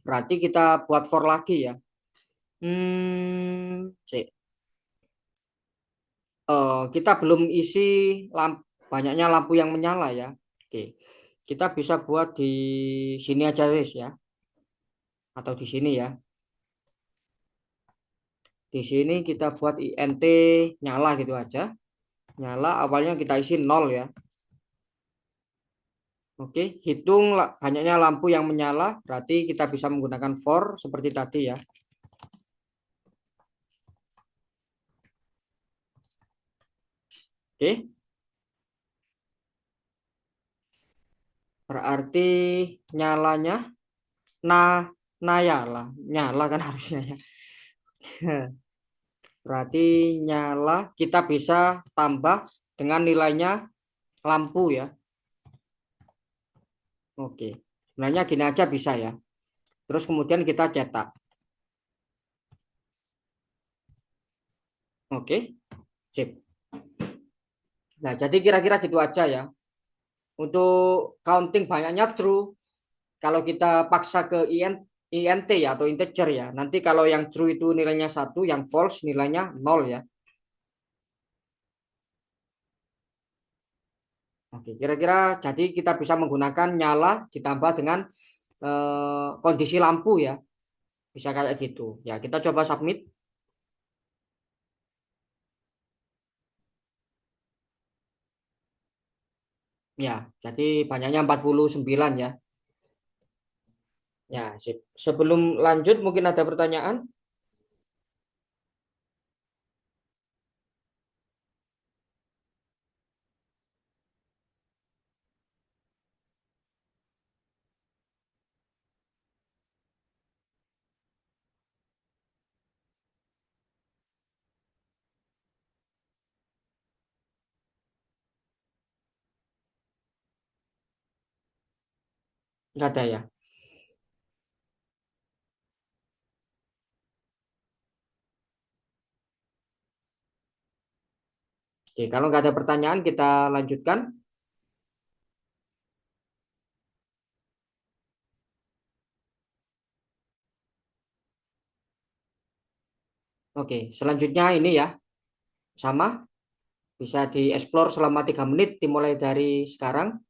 Berarti kita buat for lagi ya. Cek. Kita belum isi banyaknya lampu yang menyala ya. Oke. Kita bisa buat di sini aja wis ya. Atau di sini ya. Di sini kita buat int nyala gitu aja. Nyala awalnya kita isi 0 ya. Oke, hitung banyaknya lampu yang menyala, berarti kita bisa menggunakan for seperti tadi ya. Oke, berarti nyalanya na nyala, nyala kan harusnya ya. Berarti nyala kita bisa tambah dengan nilainya lampu ya. Oke, sebenarnya gini aja bisa ya. Terus kemudian kita cetak. Oke, sip. Nah, jadi kira-kira gitu aja ya. Untuk counting banyaknya true, kalau kita paksa ke int ya atau integer ya. Nanti kalau yang true itu nilainya 1, yang false nilainya 0 ya. Oke, kira-kira jadi kita bisa menggunakan nyala ditambah dengan kondisi lampu ya. Bisa kayak gitu. Ya, kita coba submit. Ya, jadi banyaknya 49 ya. Ya, sip. Sebelum lanjut mungkin ada pertanyaan? Nggak ada ya. Oke, kalau nggak ada pertanyaan kita lanjutkan. Oke, selanjutnya ini ya, sama bisa dieksplor selama 3 menit dimulai dari sekarang.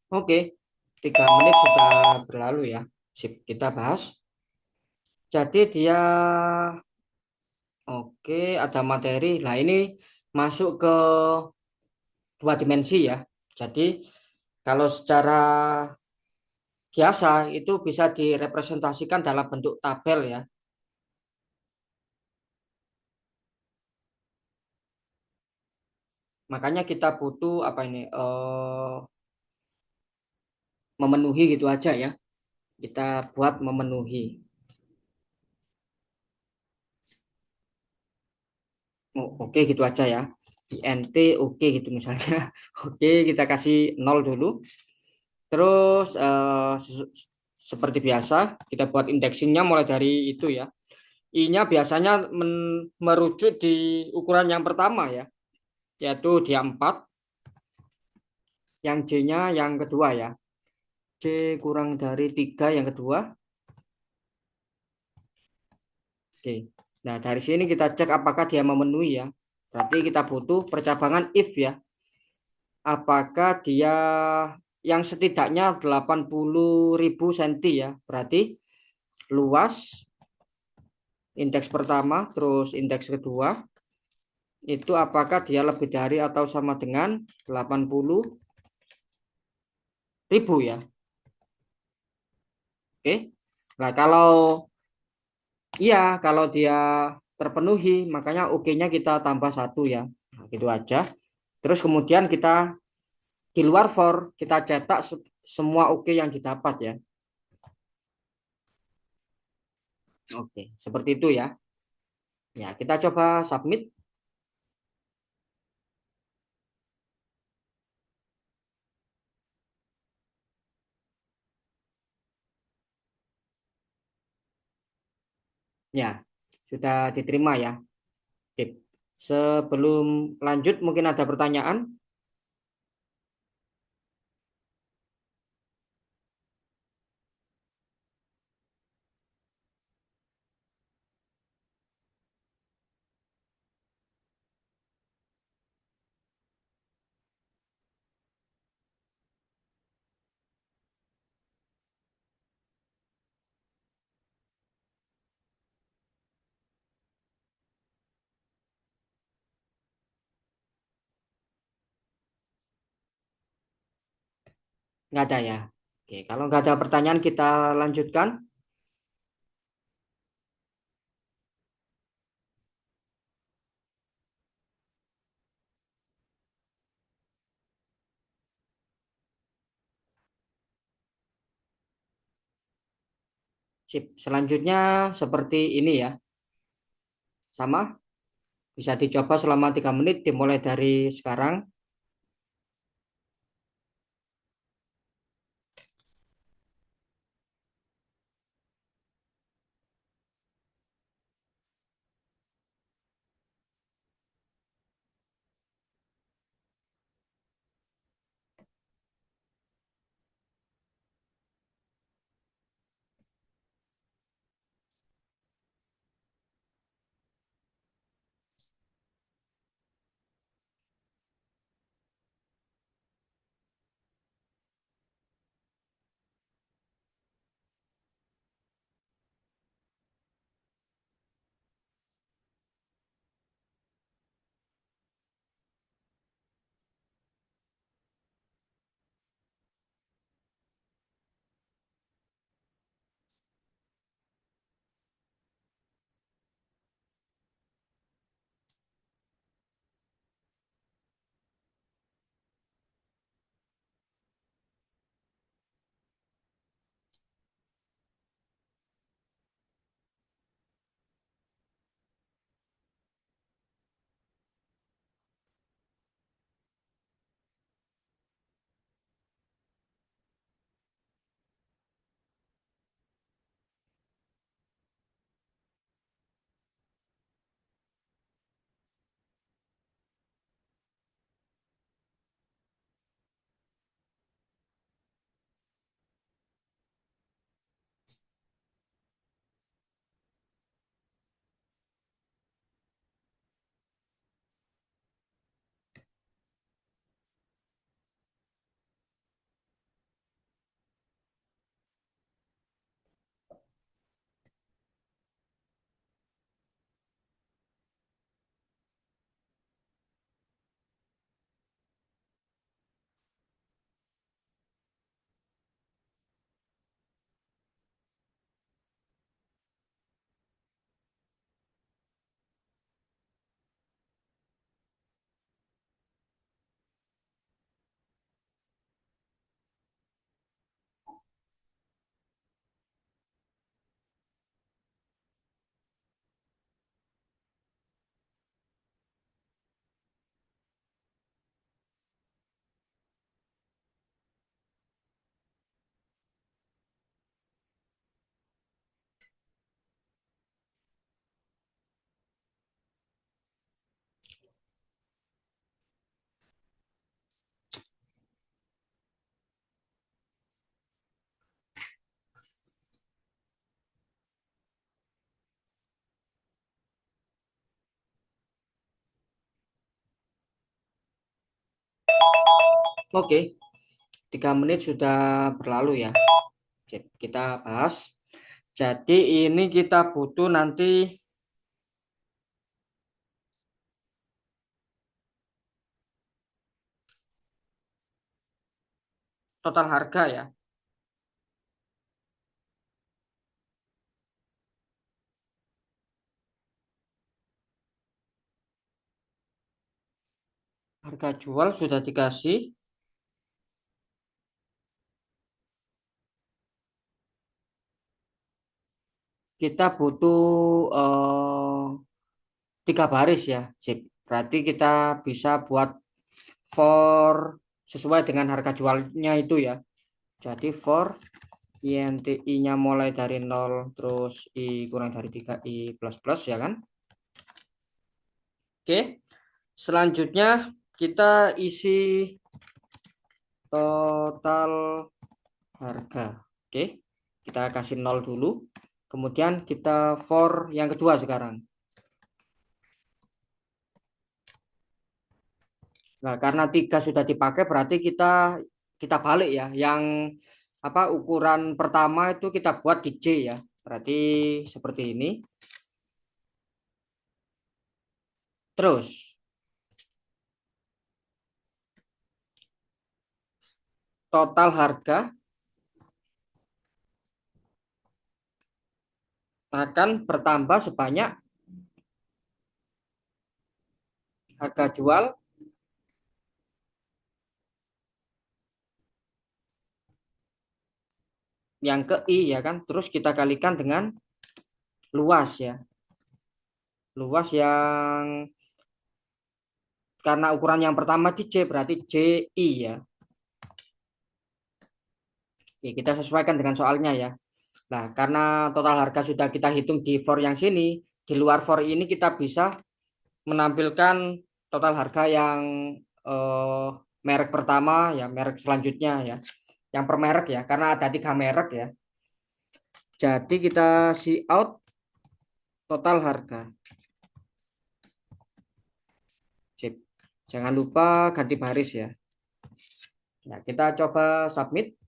Oke, 3 menit sudah berlalu ya. Sip, kita bahas. Jadi dia, oke, ada materi. Nah, ini masuk ke 2 dimensi ya. Jadi kalau secara biasa itu bisa direpresentasikan dalam bentuk tabel ya. Makanya kita butuh apa ini? Memenuhi gitu aja ya. Kita buat memenuhi. Oh, oke gitu aja ya. INT oke gitu misalnya. Oke, kita kasih 0 dulu. Terus seperti biasa kita buat indexingnya mulai dari itu ya. I-nya biasanya merujuk di ukuran yang pertama ya, yaitu dia 4, yang J-nya yang kedua ya. C kurang dari 3 yang kedua. Oke. Nah, dari sini kita cek apakah dia memenuhi ya. Berarti kita butuh percabangan if ya. Apakah dia yang setidaknya 80.000 senti ya. Berarti luas indeks pertama terus indeks kedua itu apakah dia lebih dari atau sama dengan 80.000 ya. Oke. Nah, kalau iya, kalau dia terpenuhi, makanya oke-nya kita tambah 1 ya. Nah, gitu aja. Terus kemudian kita di luar for, kita cetak semua oke yang didapat ya. Oke, seperti itu ya. Ya, kita coba submit. Ya, sudah diterima ya. Sip. Sebelum lanjut, mungkin ada pertanyaan. Nggak ada ya. Oke, kalau nggak ada pertanyaan, kita lanjutkan. Sip. Selanjutnya seperti ini ya. Sama, bisa dicoba selama 3 menit, dimulai dari sekarang. Oke, 3 menit sudah berlalu ya. Sip, kita bahas. Jadi ini kita butuh nanti total harga ya. Harga jual sudah dikasih. Kita butuh 3 baris ya. Sip. Berarti kita bisa buat for sesuai dengan harga jualnya itu ya. Jadi for INTI-nya mulai dari nol terus I kurang dari 3 I plus plus ya kan. Oke. Selanjutnya kita isi total harga. Oke. Kita kasih nol dulu. Kemudian kita for yang kedua sekarang. Nah, karena 3 sudah dipakai berarti kita kita balik ya. Yang apa ukuran pertama itu kita buat di J ya. Berarti seperti ini. Terus total harga akan bertambah sebanyak harga jual yang ke I ya kan. Terus kita kalikan dengan luas ya. Luas yang karena ukuran yang pertama di J berarti JI ya. Oke, kita sesuaikan dengan soalnya ya. Nah, karena total harga sudah kita hitung di for yang sini, di luar for ini kita bisa menampilkan total harga yang eh, merek pertama ya, merek selanjutnya ya. Yang per merek ya, karena ada 3 merek ya. Jadi kita see out total harga. Sip. Jangan lupa ganti baris ya. Ya, kita coba submit.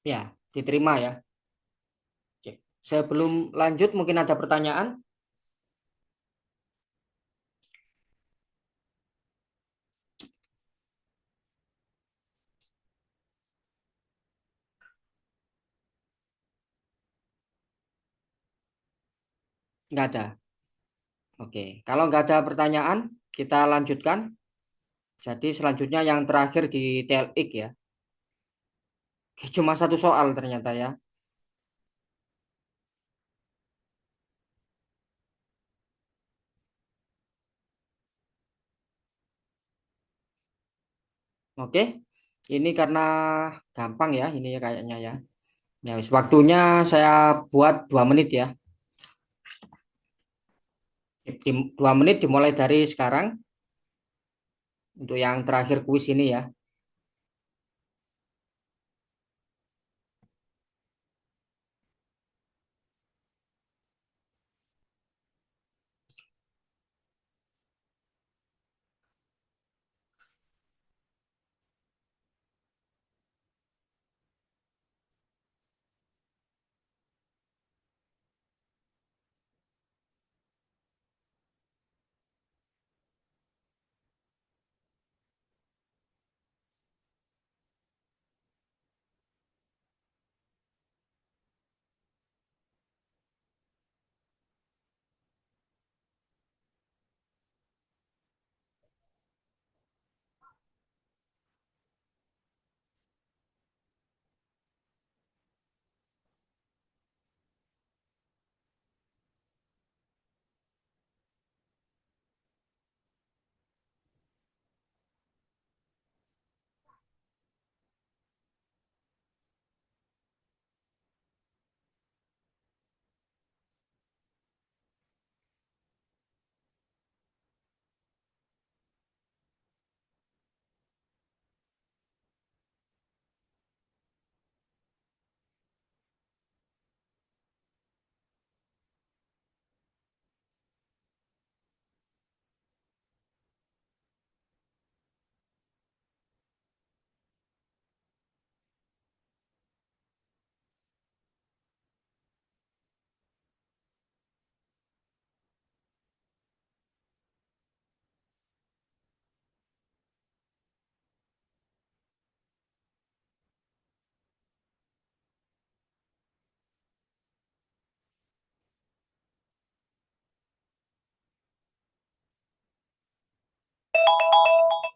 Ya, diterima ya. Cek. Sebelum lanjut mungkin ada pertanyaan? Nggak ada. Oke, kalau nggak ada pertanyaan, kita lanjutkan. Jadi selanjutnya yang terakhir di TLX ya. Cuma satu soal ternyata ya. Oke, ini karena gampang ya, ini ya kayaknya ya. Ya, wis, waktunya saya buat 2 menit ya. 2 menit dimulai dari sekarang untuk yang terakhir kuis ini ya.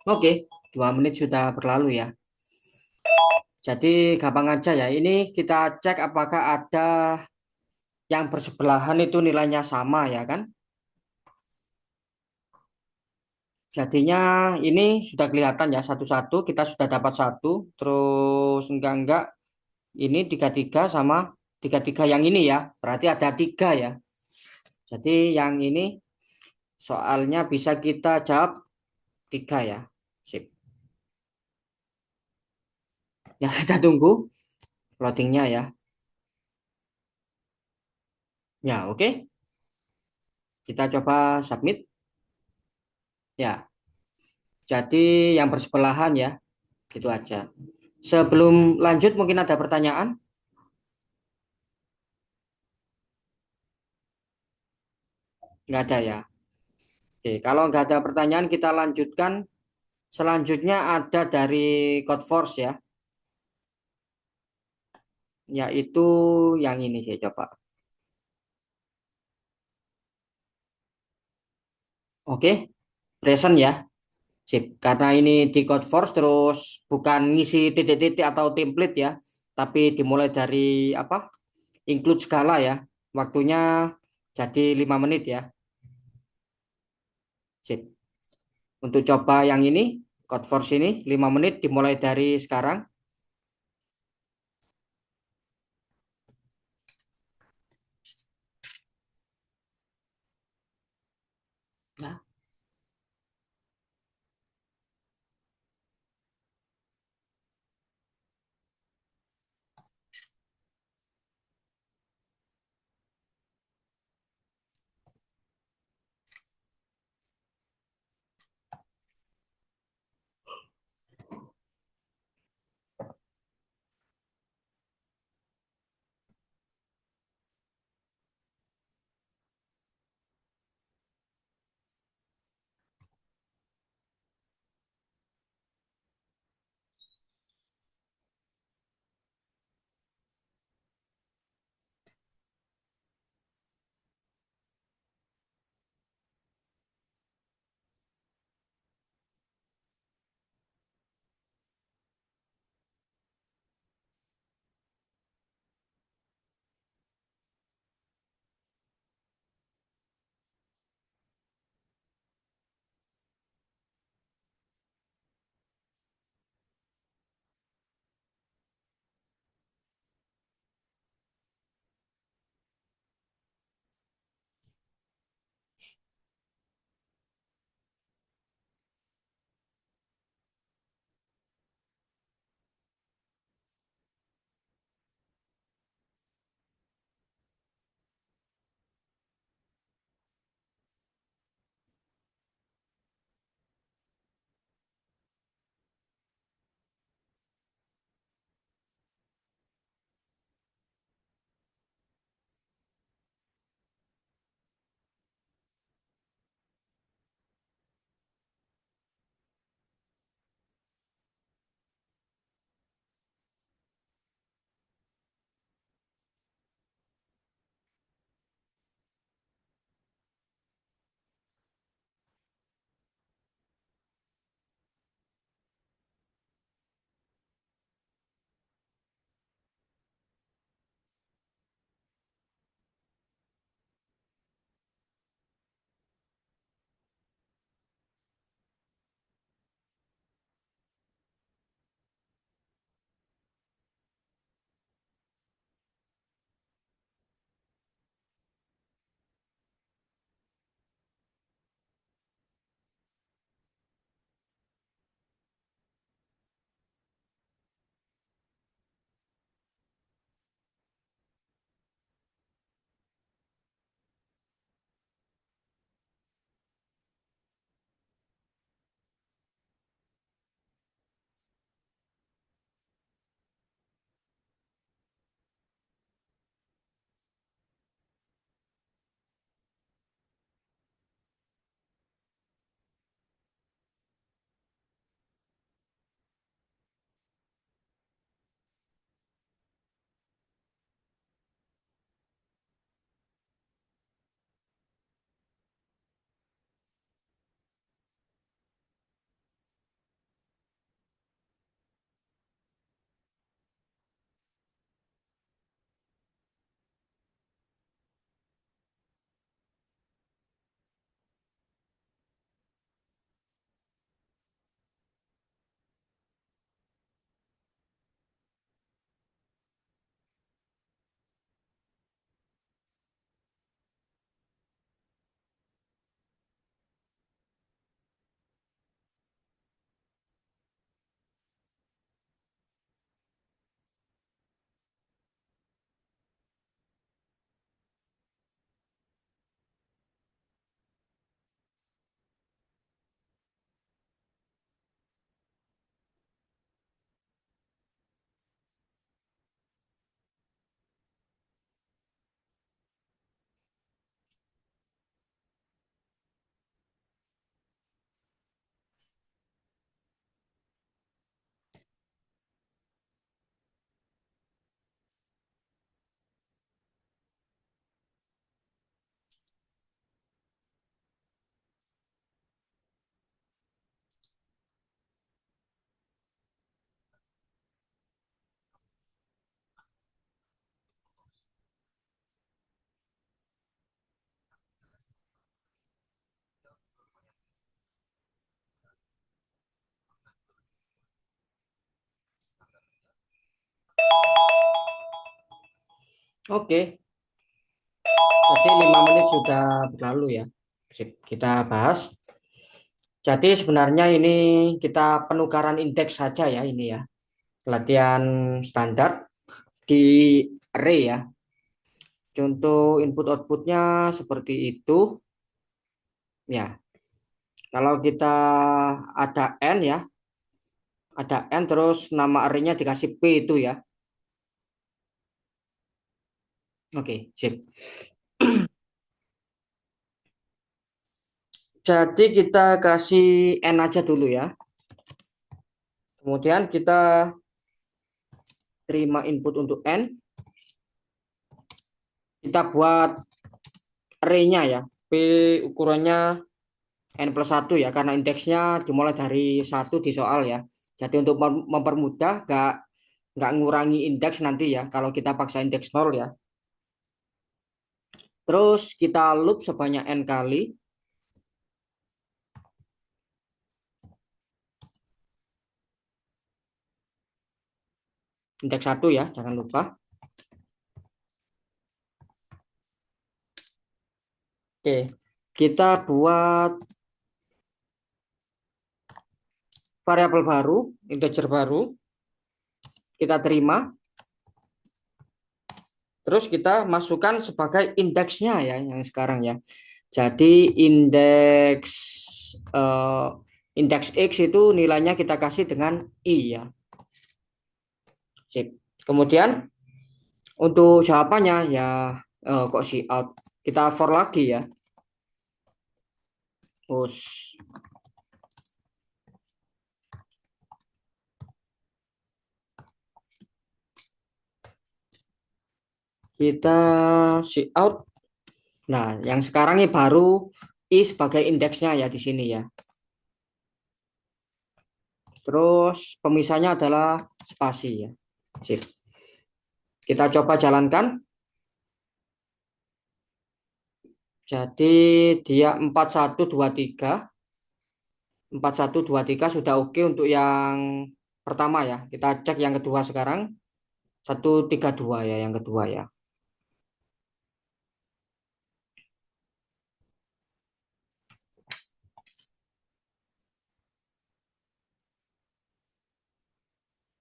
Oke, 2 menit sudah berlalu ya. Jadi gampang aja ya. Ini kita cek apakah ada yang bersebelahan itu nilainya sama ya kan. Jadinya ini sudah kelihatan ya satu-satu kita sudah dapat satu. Terus enggak ini tiga-tiga sama tiga-tiga yang ini ya. Berarti ada tiga ya. Jadi yang ini soalnya bisa kita jawab tiga ya. Sip. Ya kita tunggu loadingnya ya. Ya oke. Kita coba submit. Ya. Jadi yang bersebelahan ya. Gitu aja. Sebelum lanjut mungkin ada pertanyaan? Nggak ada ya. Oke, kalau nggak ada pertanyaan kita lanjutkan. Selanjutnya ada dari Codeforce ya, yaitu yang ini saya coba. Oke, present ya. Sip. Karena ini di Codeforce terus bukan ngisi titik-titik atau template ya, tapi dimulai dari apa? Include skala ya. Waktunya jadi 5 menit ya. Sip. Untuk coba yang ini, Codeforce ini 5 menit dimulai dari sekarang. Ya. Oke, jadi 5 menit sudah berlalu ya. Sip, kita bahas. Jadi sebenarnya ini kita penukaran indeks saja ya ini ya. Latihan standar di array ya. Contoh input outputnya seperti itu. Ya, kalau kita ada n ya, ada n terus nama array-nya dikasih p itu ya. Oke, sip. Jadi kita kasih n aja dulu ya. Kemudian kita terima input untuk n. Kita buat array-nya ya. P ukurannya n+1 ya, karena indeksnya dimulai dari 1 di soal ya. Jadi untuk mempermudah, nggak ngurangi indeks nanti ya, kalau kita paksa indeks 0 ya. Terus kita loop sebanyak n kali. Indeks 1 ya, jangan lupa. Oke, kita buat variabel baru, integer baru. Kita terima. Terus kita masukkan sebagai indeksnya ya, yang sekarang ya. Jadi indeks eh, indeks X itu nilainya kita kasih dengan I ya. Sip. Kemudian untuk jawabannya ya kok si out. Kita for lagi ya. Terus kita si out. Nah, yang sekarang ini baru I sebagai indeksnya ya di sini ya. Terus pemisahnya adalah spasi ya. Sip. Kita coba jalankan. Jadi dia 4123. 4123 sudah oke untuk yang pertama ya. Kita cek yang kedua sekarang. 132 ya yang kedua ya.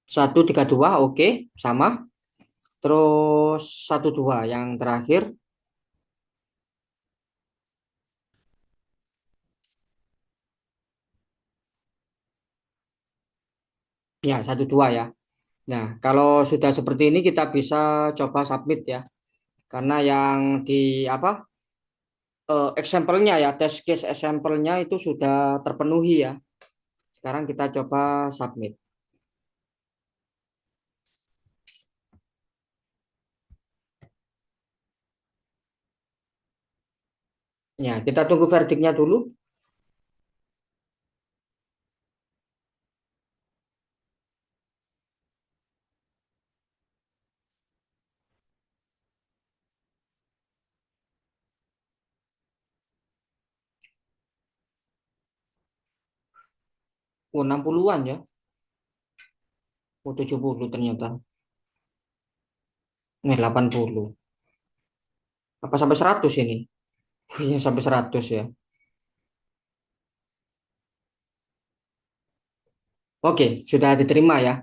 Satu tiga dua oke sama. Terus 12 yang terakhir. Ya 12 ya. Nah kalau sudah seperti ini kita bisa coba submit ya. Karena yang di apa example-nya ya, test case example-nya itu sudah terpenuhi ya. Sekarang kita coba submit. Ya, kita tunggu verdiknya dulu. Oh, 60-an ya. Oh, 70 ternyata. Nih, 80. Apa sampai 100 ini? Oh, iya, sampai 100 ya. Oke, sudah diterima ya.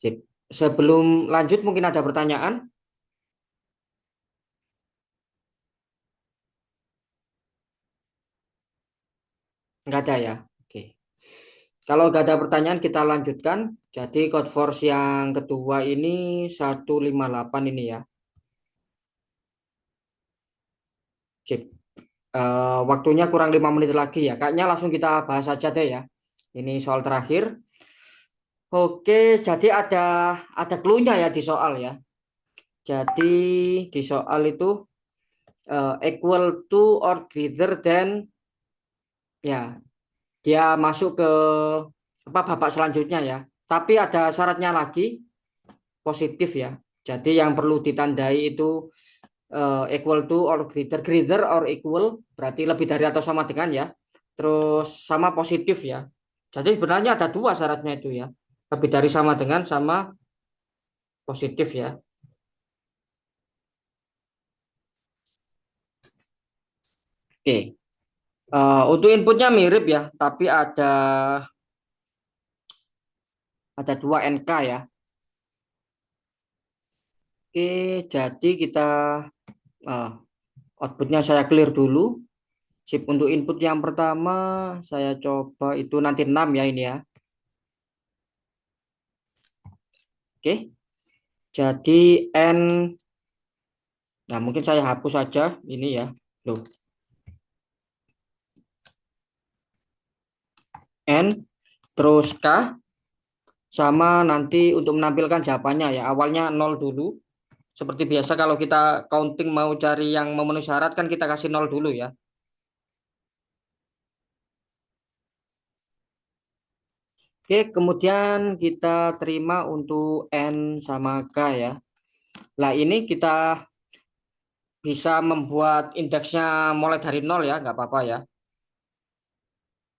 Sip. Sebelum lanjut, mungkin ada pertanyaan? Nggak ada ya. Oke. Kalau nggak ada pertanyaan, kita lanjutkan. Jadi, code force yang kedua ini 158 ini ya. Sip. Waktunya kurang 5 menit lagi ya. Kayaknya langsung kita bahas saja deh ya. Ini soal terakhir. Oke, jadi ada clue-nya ya di soal ya. Jadi di soal itu equal to or greater than ya dia masuk ke apa babak selanjutnya ya. Tapi ada syaratnya lagi positif ya. Jadi yang perlu ditandai itu equal to or greater, greater or equal berarti lebih dari atau sama dengan ya. Terus sama positif ya. Jadi sebenarnya ada dua syaratnya itu ya. Lebih dari sama dengan sama positif ya. Oke. Untuk inputnya mirip ya, tapi ada dua NK ya. Oke, jadi kita eh, outputnya saya clear dulu. Sip, untuk input yang pertama saya coba itu nanti 6 ya ini ya. Oke, jadi N, nah mungkin saya hapus saja ini ya. Loh, N, terus K, sama nanti untuk menampilkan jawabannya ya. Awalnya 0 dulu. Seperti biasa kalau kita counting mau cari yang memenuhi syarat kan kita kasih 0 dulu ya. Oke, kemudian kita terima untuk N sama K ya. Nah, ini kita bisa membuat indeksnya mulai dari 0 ya, nggak apa-apa ya.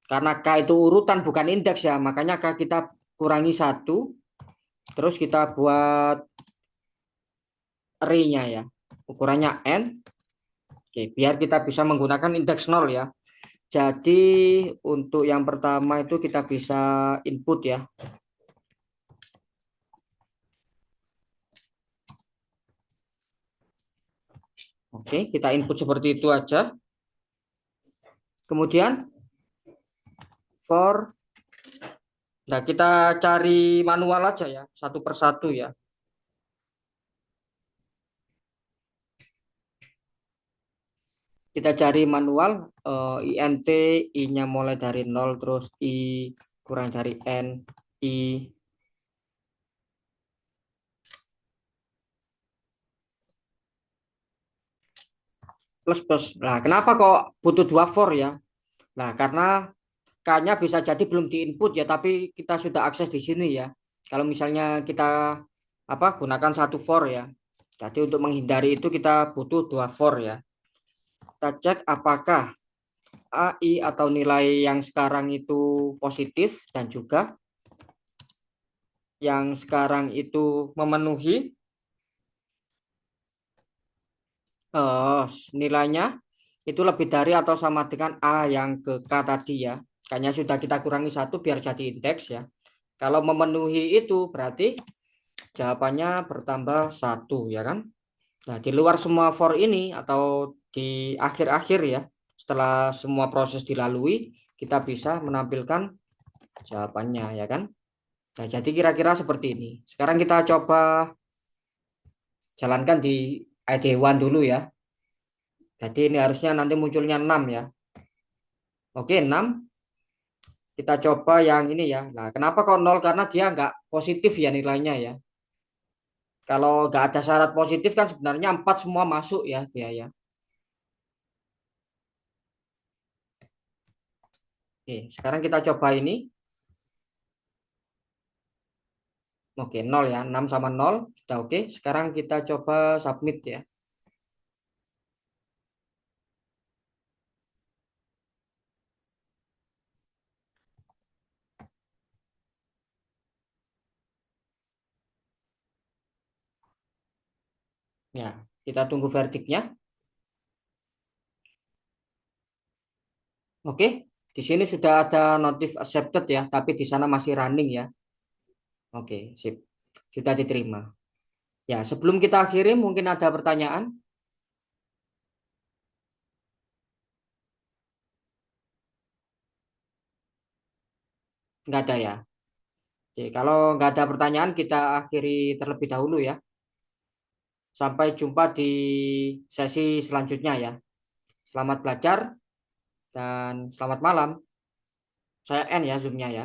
Karena K itu urutan bukan indeks ya, makanya K kita kurangi satu, terus kita buat array-nya ya. Ukurannya N, oke, biar kita bisa menggunakan indeks 0 ya. Jadi untuk yang pertama itu kita bisa input ya. Oke, kita input seperti itu aja. Kemudian for, nah kita cari manual aja ya, satu persatu ya. Kita cari manual, int, i-nya mulai dari 0, terus i kurang dari n, i plus plus. Nah, kenapa kok butuh dua for ya? Nah, karena K-nya bisa jadi belum diinput ya, tapi kita sudah akses di sini ya. Kalau misalnya kita gunakan satu for ya. Jadi untuk menghindari itu kita butuh dua for ya. Kita cek apakah AI atau nilai yang sekarang itu positif dan juga yang sekarang itu memenuhi eh, nilainya itu lebih dari atau sama dengan A yang ke K tadi ya. Kayaknya sudah kita kurangi satu biar jadi indeks ya. Kalau memenuhi itu berarti jawabannya bertambah satu ya kan. Nah, di luar semua for ini atau di akhir-akhir ya, setelah semua proses dilalui, kita bisa menampilkan jawabannya ya kan. Nah, jadi kira-kira seperti ini. Sekarang kita coba jalankan di ID1 dulu ya. Jadi ini harusnya nanti munculnya 6 ya. Oke, 6. Kita coba yang ini ya. Nah, kenapa kok 0? Karena dia nggak positif ya nilainya ya. Kalau nggak ada syarat positif kan sebenarnya 4 semua masuk ya dia ya. Oke, sekarang kita coba ini. Oke, 0 ya. 6 sama 0 sudah oke. Sekarang kita coba submit ya. Ya, kita tunggu verdiknya. Oke, di sini sudah ada notif accepted ya, tapi di sana masih running ya. Oke, sip. Sudah diterima. Ya, sebelum kita akhiri mungkin ada pertanyaan? Nggak ada ya. Oke, kalau nggak ada pertanyaan kita akhiri terlebih dahulu ya. Sampai jumpa di sesi selanjutnya ya. Selamat belajar dan selamat malam. Saya N ya Zoom-nya ya.